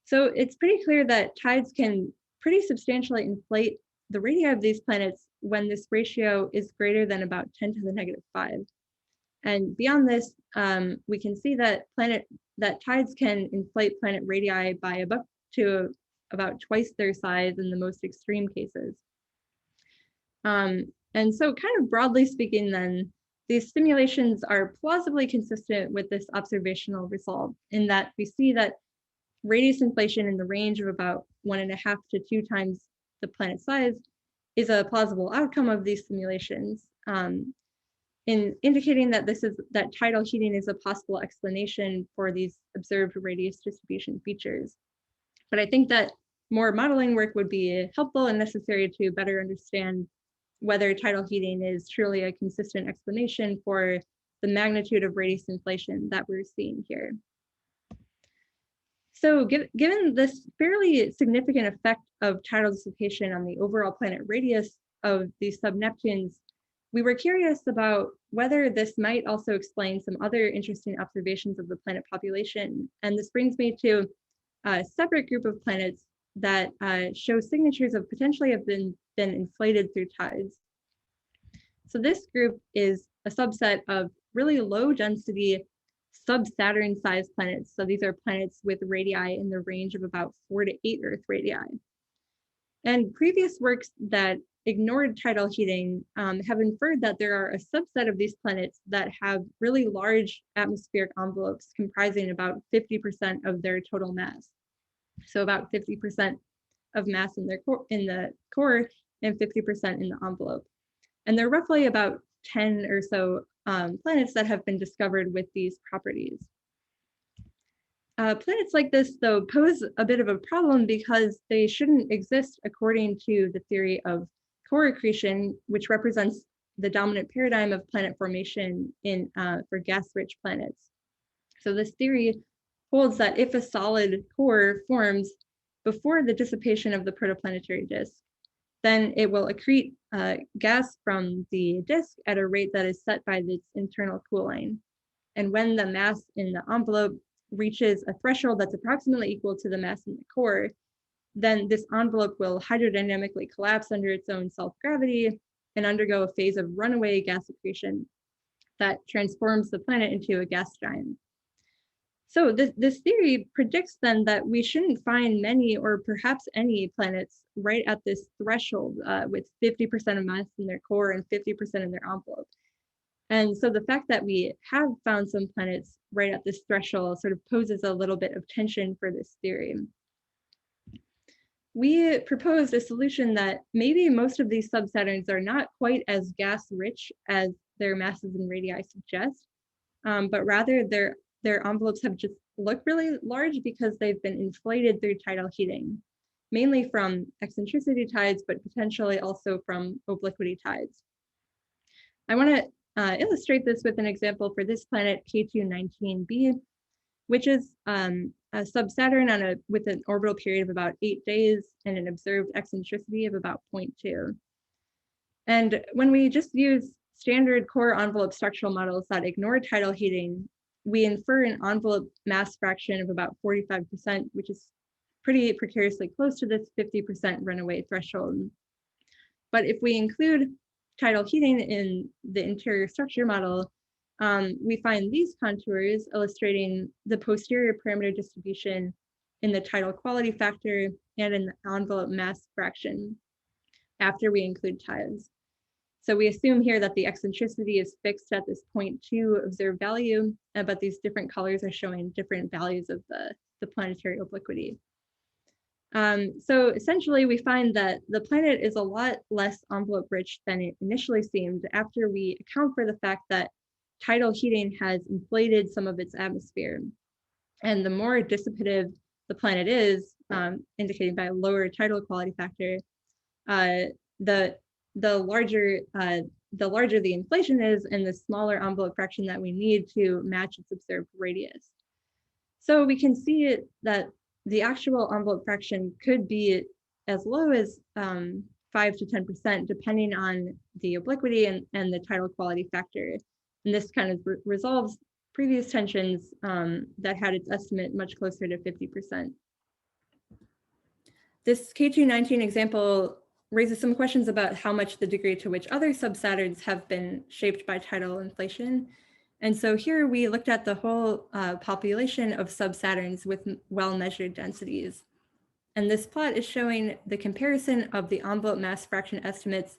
So it's pretty clear that tides can pretty substantially inflate the radii of these planets when this ratio is greater than about 10 to the negative 5. And beyond this, we can see that tides can inflate planet radii by up to about twice their size in the most extreme cases. And so kind of broadly speaking then, these simulations are plausibly consistent with this observational result in that we see that radius inflation in the range of about 1.5 to 2 times the planet size is a plausible outcome of these simulations, in indicating that that tidal heating is a possible explanation for these observed radius distribution features. But I think that more modeling work would be helpful and necessary to better understand whether tidal heating is truly a consistent explanation for the magnitude of radius inflation that we're seeing here. So given this fairly significant effect of tidal dissipation on the overall planet radius of these sub-Neptunes, we were curious about whether this might also explain some other interesting observations of the planet population. And this brings me to a separate group of planets that show signatures of potentially have been inflated through tides. So this group is a subset of really low density sub-Saturn sized planets. So these are planets with radii in the range of about 4 to 8 Earth radii. And previous works that ignored tidal heating have inferred that there are a subset of these planets that have really large atmospheric envelopes comprising about 50% of their total mass. So about 50% of mass in the core and 50% in the envelope. And there are roughly about 10 or so planets that have been discovered with these properties. Planets like this, though, pose a bit of a problem because they shouldn't exist according to the theory of core-accretion, which represents the dominant paradigm of planet formation for gas-rich planets. So this theory holds that if a solid core forms before the dissipation of the protoplanetary disk, then it will accrete gas from the disk at a rate that is set by its internal cooling. And when the mass in the envelope reaches a threshold that's approximately equal to the mass in the core, then this envelope will hydrodynamically collapse under its own self-gravity and undergo a phase of runaway gas accretion that transforms the planet into a gas giant. So this theory predicts then that we shouldn't find many or perhaps any planets right at this threshold with 50% of mass in their core and 50% in their envelope. And so the fact that we have found some planets right at this threshold sort of poses a little bit of tension for this theory. We proposed a solution that maybe most of these sub-Saturns are not quite as gas-rich as their masses and radii suggest, but rather their envelopes have just looked really large because they've been inflated through tidal heating, mainly from eccentricity tides, but potentially also from obliquity tides. I want to illustrate this with an example for this planet, K2-19b, which is a sub-Saturn with an orbital period of about 8 days and an observed eccentricity of about 0.2. And when we just use standard core envelope structural models that ignore tidal heating, we infer an envelope mass fraction of about 45%, which is pretty precariously close to this 50% runaway threshold. But if we include tidal heating in the interior structure model, we find these contours illustrating the posterior parameter distribution in the tidal quality factor and in the envelope mass fraction after we include tides. So we assume here that the eccentricity is fixed at this 0.2 observed value, but these different colors are showing different values of the planetary obliquity. So essentially, we find that the planet is a lot less envelope rich than it initially seemed after we account for the fact that tidal heating has inflated some of its atmosphere. And the more dissipative the planet is, indicated by a lower tidal quality factor, the larger the inflation is and the smaller envelope fraction that we need to match its observed radius. So we can see that the actual envelope fraction could be as low as 5 to 10%, depending on the obliquity and the tidal quality factor. And this kind of resolves previous tensions that had its estimate much closer to 50%. This K2-19 example raises some questions about how much the degree to which other sub-Saturns have been shaped by tidal inflation. And so here we looked at the whole population of sub-Saturns with well-measured densities. And this plot is showing the comparison of the envelope mass fraction estimates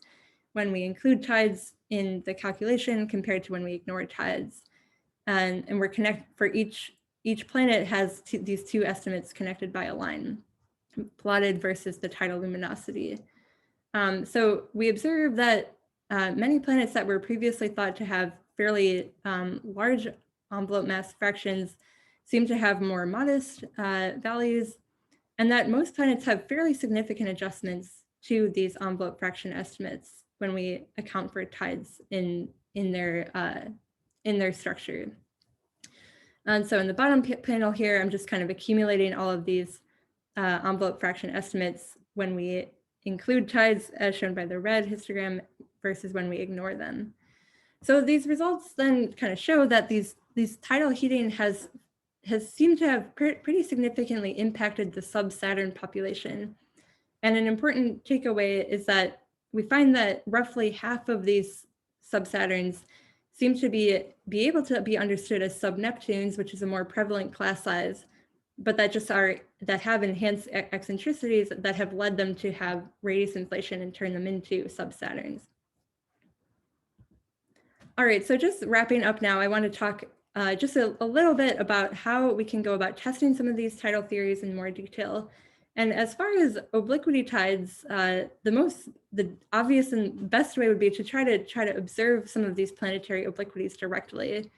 when we include tides in the calculation compared to when we ignore tides. And we're for each planet has these two estimates connected by a line, plotted versus the tidal luminosity. So we observed that many planets that were previously thought to have fairly large envelope mass fractions seem to have more modest values. and that most planets have fairly significant adjustments to these envelope fraction estimates when we account for tides in their structure. And so in the bottom panel here, I'm just kind of accumulating all of these envelope fraction estimates when we include tides as shown by the red histogram versus when we ignore them. So these results then kind of show that these tidal heating has seemed to have pretty significantly impacted the Sub-Saturn population. And an important takeaway is that we find that roughly half of these Sub-Saturns seem to be able to be understood as sub-Neptunes, which is a more prevalent class size, but that have enhanced eccentricities that have led them to have radius inflation and turn them into Sub-Saturns. All right, so just wrapping up now, I want to talk just a little bit about how we can go about testing some of these tidal theories in more detail. And as far as obliquity tides, the obvious and best way would be to try to observe some of these planetary obliquities directly.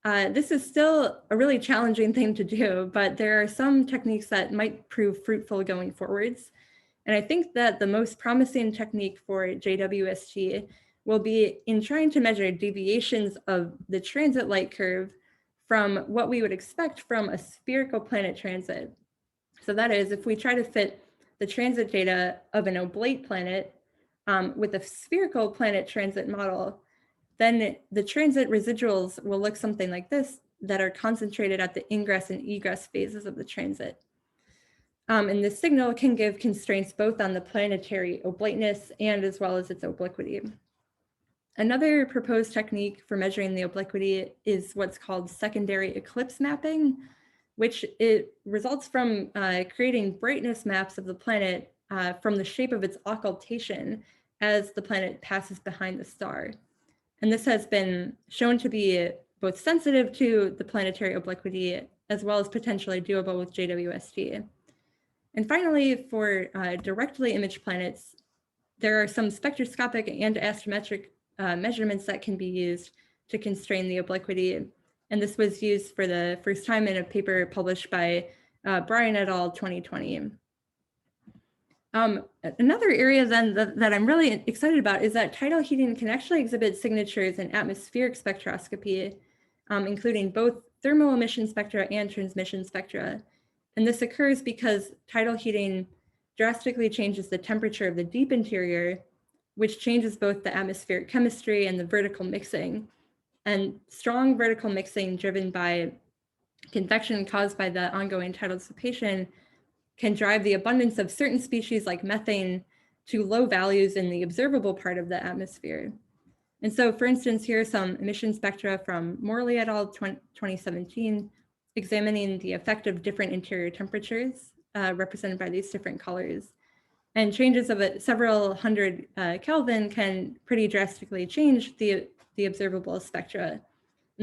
This is still a really challenging thing to do, but there are some techniques that might prove fruitful going forwards. And I think that the most promising technique for JWST will be in trying to measure deviations of the transit light curve from what we would expect from a spherical planet transit. So that is, if we try to fit the transit data of an oblate planet with a spherical planet transit model, then the transit residuals will look something like this that are concentrated at the ingress and egress phases of the transit. And this signal can give constraints both on the planetary oblateness and as well as its obliquity. Another proposed technique for measuring the obliquity is what's called secondary eclipse mapping, which it results from creating brightness maps of the planet from the shape of its occultation as the planet passes behind the star. And this has been shown to be both sensitive to the planetary obliquity as well as potentially doable with JWST. And finally, for directly imaged planets, there are some spectroscopic and astrometric measurements that can be used to constrain the obliquity. And this was used for the first time in a paper published by Bryan et al. 2020. Another area then that I'm really excited about is that tidal heating can actually exhibit signatures in atmospheric spectroscopy, including both thermal emission spectra and transmission spectra. And this occurs because tidal heating drastically changes the temperature of the deep interior, which changes both the atmospheric chemistry and the vertical mixing. And strong vertical mixing driven by convection caused by the ongoing tidal dissipation can drive the abundance of certain species like methane to low values in the observable part of the atmosphere. And so, for instance, here are some emission spectra from Morley et al. 2017, examining the effect of different interior temperatures represented by these different colors. And changes of several hundred Kelvin can pretty drastically change the observable spectra. And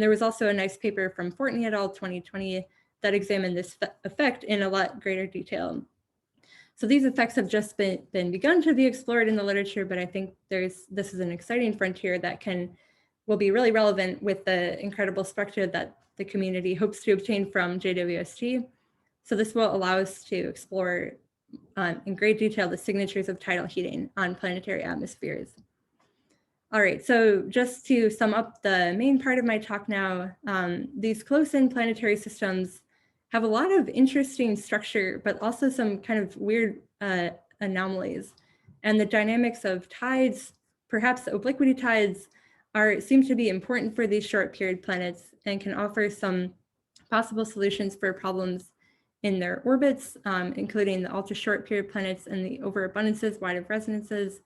there was also a nice paper from Fortney et al. 2020 that examined this effect in a lot greater detail. So these effects have just been begun to be explored in the literature, but I think this is an exciting frontier that will be really relevant with the incredible spectra that the community hopes to obtain from JWST. So this will allow us to explore in great detail the signatures of tidal heating on planetary atmospheres. All right, so just to sum up the main part of my talk now, these close-in planetary systems have a lot of interesting structure, but also some kind of weird anomalies. And the dynamics of tides, perhaps obliquity tides, seem to be important for these short period planets and can offer some possible solutions for problems in their orbits, including the ultra short period planets and the overabundances, wide of resonances,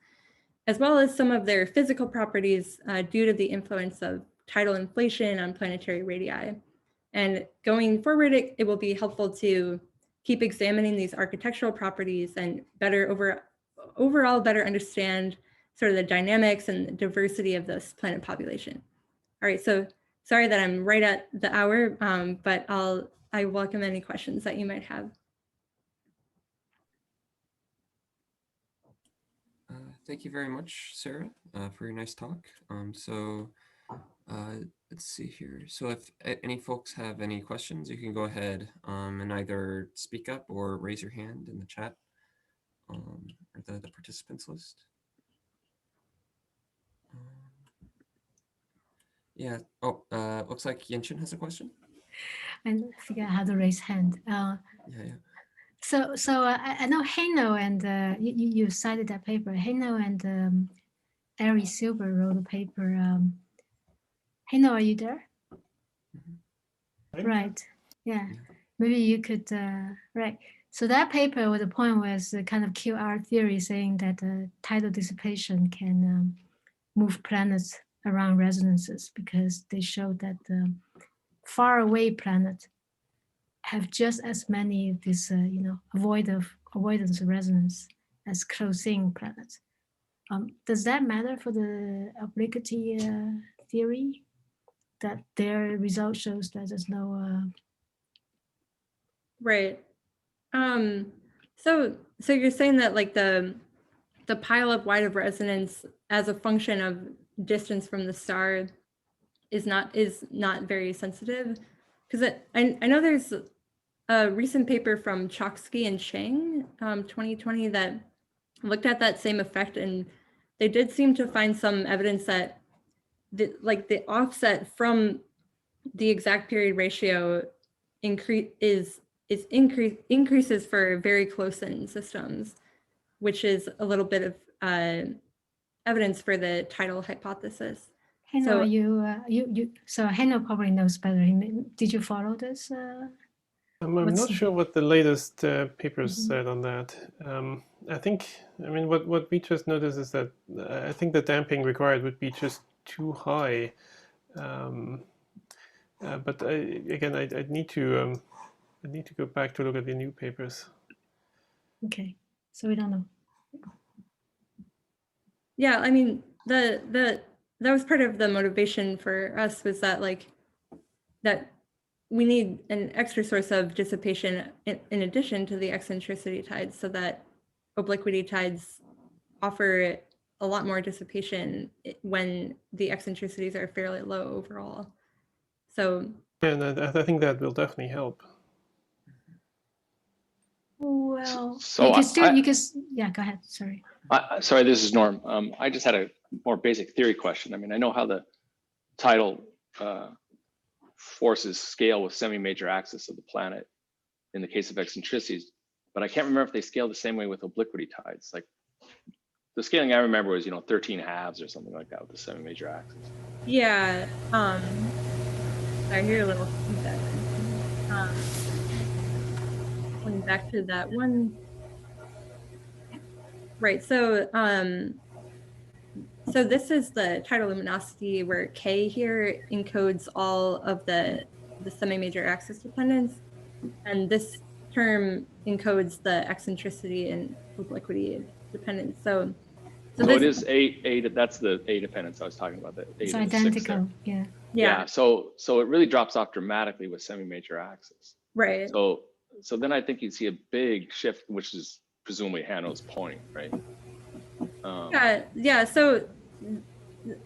as well as some of their physical properties due to the influence of tidal inflation on planetary radii. And going forward, it will be helpful to keep examining these architectural properties and overall better understand sort of the dynamics and the diversity of this planet population. All right, so sorry that I'm right at the hour, but I welcome any questions that you might have. Thank you very much, Sarah, for your nice talk. Let's see here. So if any folks have any questions, you can go ahead and either speak up or raise your hand in the chat or the participants list. Yeah. Oh, looks like Yenshin has a question. I figure out how to raise hand. Yeah. So I know Haino and you cited that paper. Haino and Ari Silver wrote a paper. Haino, are you there? Right. Yeah. Maybe you could. Right. So that paper, with the point was the kind of QR theory, saying that tidal dissipation can move planets around resonances, because they showed that far away planets have just as many of this, avoidance of resonance as close-in planets. Does that matter for the obliquity theory? That their result shows that there's no. Right. So you're saying that like the pileup wide of resonance as a function of distance from the star is not very sensitive, because I know there's a recent paper from Choksky and Chang, 2020, that looked at that same effect, and they did seem to find some evidence that the offset from the exact period ratio increases for very close-in systems, which is a little bit of evidence for the tidal hypothesis. Haino, so Haino probably knows better. Did you follow this? I'm not sure what the latest papers said on that. I mean, what we just noticed is that I think the damping required would be just too high. But I'd need to go back to look at the new papers. Okay, so we don't know. Yeah, I mean, that was part of the motivation for us, was that that we need an extra source of dissipation in addition to the eccentricity tides, so that obliquity tides offer a lot more dissipation when the eccentricities are fairly low overall. So yeah, and I think that will definitely help. Well, so you can yeah, go ahead. Sorry. Sorry, this is Norm. I just had a more basic theory question. I mean, I know how the tidal forces scale with semi-major axis of the planet in the case of eccentricities, but I can't remember if they scale the same way with obliquity tides. Like the scaling I remember was 13 halves or something like that with the semi-major axis. yeah, I hear a little feedback. Going back to that one, right? So so this is the tidal luminosity, where K here encodes all of the semi-major axis dependence, and this term encodes the eccentricity and obliquity dependence. So it is A. That's the A dependence I was talking about. It's identical. Yeah. Yeah. So it really drops off dramatically with semi-major axis. Right. So then I think you'd see a big shift, which is presumably Hano's point, right? Yeah. So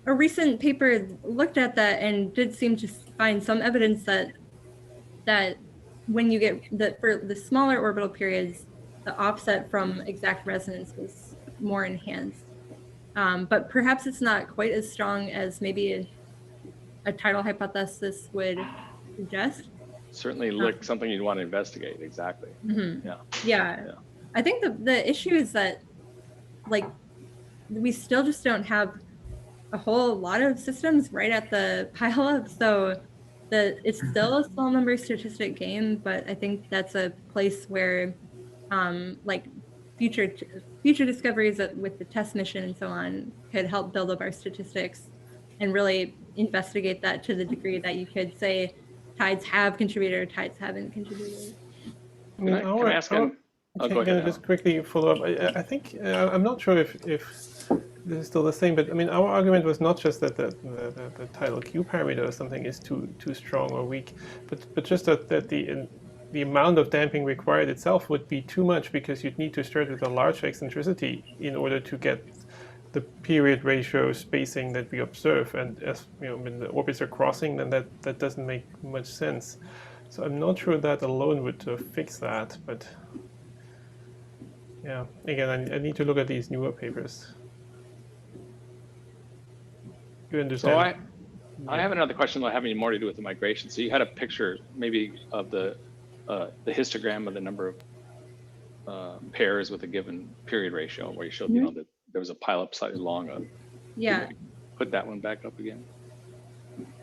a recent paper looked at that and did seem to find some evidence that when you get for the smaller orbital periods, the offset from exact resonance was more enhanced. But perhaps it's not quite as strong as maybe a tidal hypothesis would suggest. Certainly look something you'd want to investigate. Exactly. Mm-hmm. Yeah. I think the issue is that we still just don't have a whole lot of systems right at the pileup. So it's still a small number statistic game, but I think that's a place where future discoveries with the test mission and so on could help build up our statistics and really investigate that to the degree that you could say tides have contributed or tides haven't contributed. Can I ask him? Go ahead. Just quickly follow up. I think I'm not sure if this is still the same, but I mean, our argument was not just that the tidal Q parameter or something is too strong or weak, but just that the amount of damping required itself would be too much, because you'd need to start with a large eccentricity in order to get the period ratio spacing that we observe, and as you know, when the orbits are crossing, then that doesn't make much sense. So I'm not sure that alone would fix that, but yeah, again, I need to look at these newer papers. You understand? So I have another question that having more to do with the migration. So you had a picture maybe of the histogram of the number of pairs with a given period ratio, where you showed you know that there was a pileup slightly long. Yeah. Put that one back up again.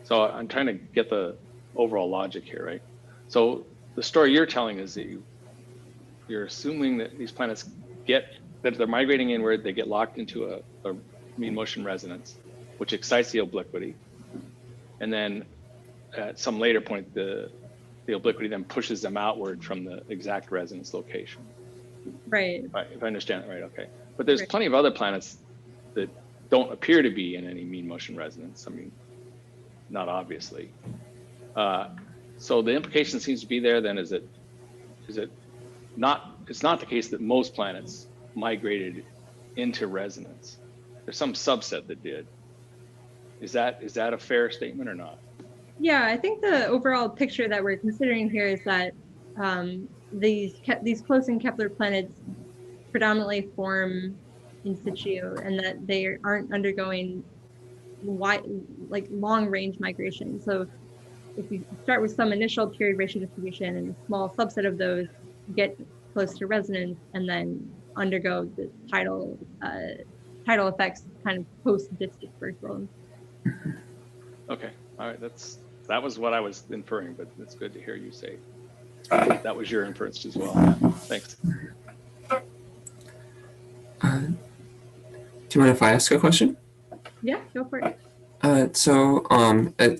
So I'm trying to get the overall logic here, right? So the story you're telling is that you're assuming that these planets that they're migrating inward, they get locked into a mean motion resonance, which excites the obliquity. And then at some later point, the obliquity then pushes them outward from the exact resonance location. Right. If I understand it right, okay. But there's plenty of other planets that don't appear to be in any mean motion resonance. I mean, not obviously. So the implication seems to be there then is it not, it's not the case that most planets migrated into resonance. There's some subset that did. Is that a fair statement or not? Yeah, I think the overall picture that we're considering here is that these close-in Kepler planets predominantly form in situ, and that they aren't undergoing long-range migration. So if you start with some initial period ratio distribution and a small subset of those get close to resonance and then undergo the tidal effects kind of post-dispersal. Okay, all right, that was what I was inferring, but it's good to hear you say that was your inference as well. Yeah, thanks. Do you mind if I ask a question? Yeah, go for it.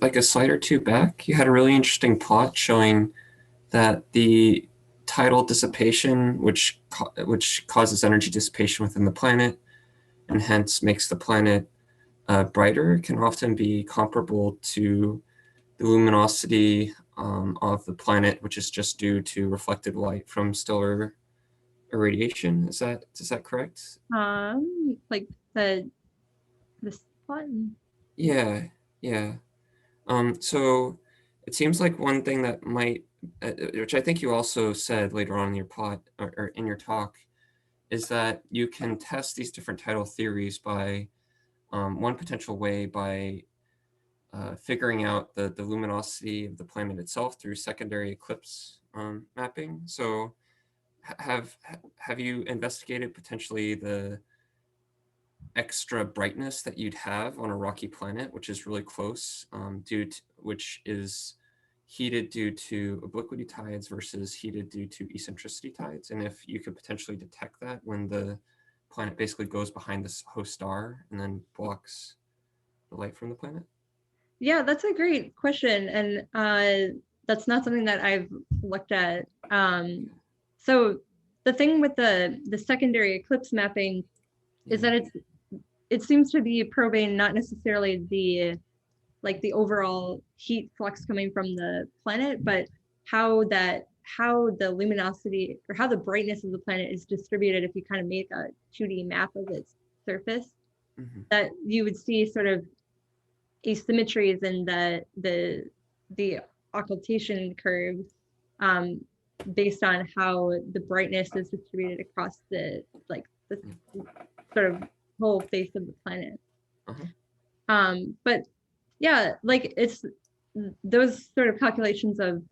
Like a slide or two back, you had a really interesting plot showing that the tidal dissipation, which causes energy dissipation within the planet, and hence makes the planet brighter, can often be comparable to the luminosity of the planet, which is just due to reflected light from stellar irradiation. Is that correct? Like this one. Yeah. So it seems like one thing that might, which I think you also said later on in your plot or in your talk, is that you can test these different tidal theories by one potential way by figuring out the luminosity of the planet itself through secondary eclipse mapping. So have you investigated potentially the extra brightness that you'd have on a rocky planet, which is really close, which is heated due to obliquity tides versus heated due to eccentricity tides, and if you could potentially detect that when the planet basically goes behind this host star and then blocks the light from the planet? Yeah, that's a great question, and that's not something that I've looked at. So the thing with the secondary eclipse mapping is that it seems to be probing not necessarily the overall heat flux coming from the planet, but how the luminosity or how the brightness of the planet is distributed if you kind of make a 2D map of its surface. That you would see sort of asymmetries in the occultation curve based on how the brightness is distributed across the sort of whole face of the planet. But yeah, like it's those sort of calculations of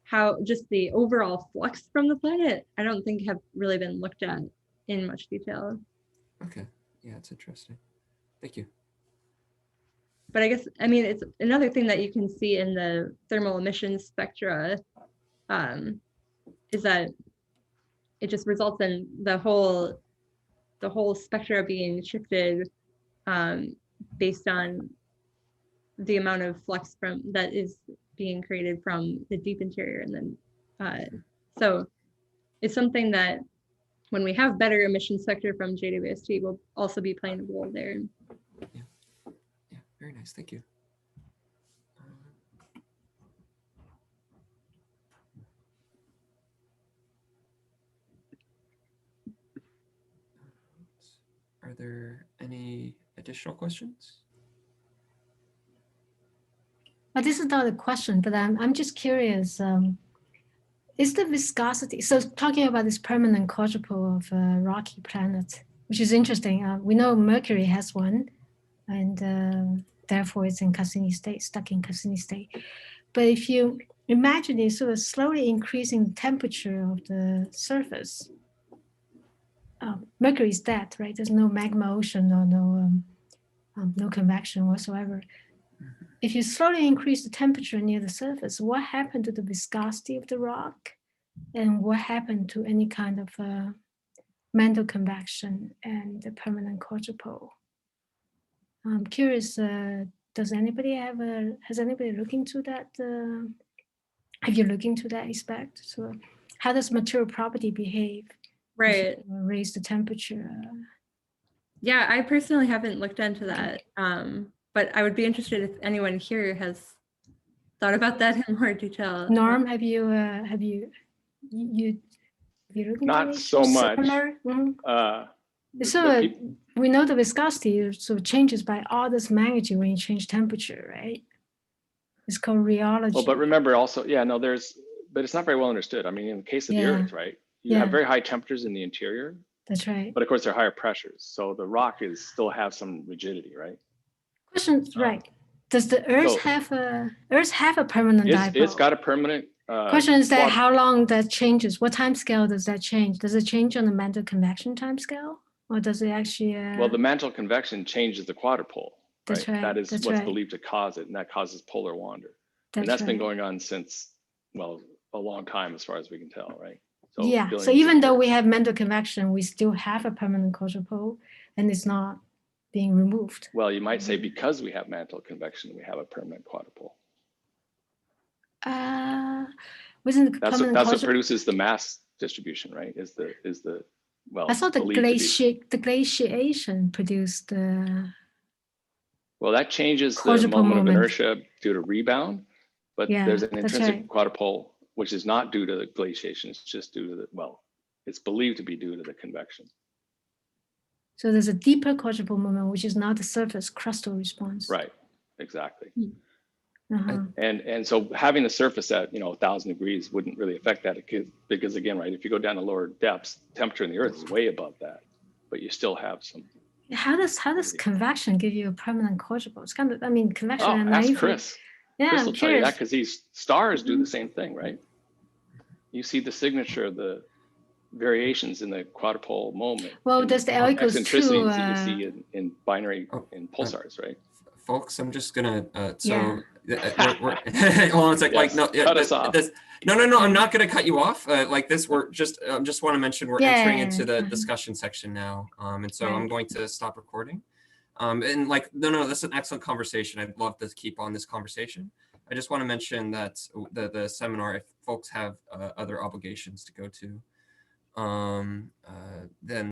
how just the overall flux from the planet, I don't think have really been looked at in much detail. Okay, yeah, it's interesting. Thank you. But I guess, I mean, it's another thing that you can see in the thermal emission spectra is that it just results in the whole spectra being shifted based on the amount of flux that is being created from the deep interior. And then, so it's something that when we have better emission spectra from JWST, will also be playing a role there. Yeah, very nice, thank you. Are there any additional questions? But this is not a question, but I'm just curious. Is the viscosity, so talking about this permanent quadrupole of rocky planet, which is interesting. We know Mercury has one, and therefore it's in Cassini state, stuck in Cassini state. But if you imagine a sort of slowly increasing temperature of the surface, Mercury is dead, right? There's no magma ocean or no convection whatsoever. If you slowly increase the temperature near the surface, what happened to the viscosity of the rock? And what happened to any kind of mantle convection and the permanent quadrupole? I'm curious, has anybody looked into that? Have you looked into that aspect? So how does material property behave? Right. Raise the temperature. Yeah, I personally haven't looked into that. But I would be interested if anyone here has thought about that in more detail. Norm, have you looked into Not it? so much. So we know the viscosity sort of changes by orders of magnitude when you change temperature, right? It's called rheology. Well, but remember also, but it's not very well understood. I mean, in the case of the Earth, right? You have very high temperatures in the interior. That's right. But of course, there are higher pressures. So the rock still have some rigidity, right? Question, right. Does the Earth have a permanent dipole? It's got a permanent. Question is that how long that changes? What time scale does that change? Does it change on the mantle convection time scale? Or does it actually? Well, the mantle convection changes the quadrupole. That's right. That is what's believed to cause it, and that causes polar wander. And that's been going on since, well, a long time as far as we can tell, right? So yeah. So even though we have mantle convection, we still have a permanent quadrupole, and it's not being removed. Well, you might say because we have mantle convection, we have a permanent quadrupole. That's what produces the mass distribution, right? Is the well? I thought the glaciation produced the. Well, that changes the moment of inertia due to rebound, but there's an intrinsic quadrupole which is not due to the glaciation. It's just due to it's believed to be due to the convection. So there's a deeper quadrupole moment, which is not the surface crustal response. Right, exactly. And so having the surface at 1,000 degrees wouldn't really affect that because again, right, if you go down to lower depths, temperature in the Earth is way above that, but you still have some. How does convection give you a permanent quadrupole? It's kind of, I mean, convection. Oh, ask Chris. Yeah, Chris will tell you that because these stars do the same thing, right? You see the signature of the variations in the quadrupole moment. Well, does the L equals 2? Eccentricities that you see in binary in pulsars, right? Folks, I'm just gonna hold on a sec. No, cut us off. No, I'm not gonna cut you off. Like this, just want to mention we're entering into the discussion section now, and so I'm going to stop recording. And like, no, this is an excellent conversation. I'd love to keep on this conversation. I just want to mention that the seminar, if folks have other obligations to go to, then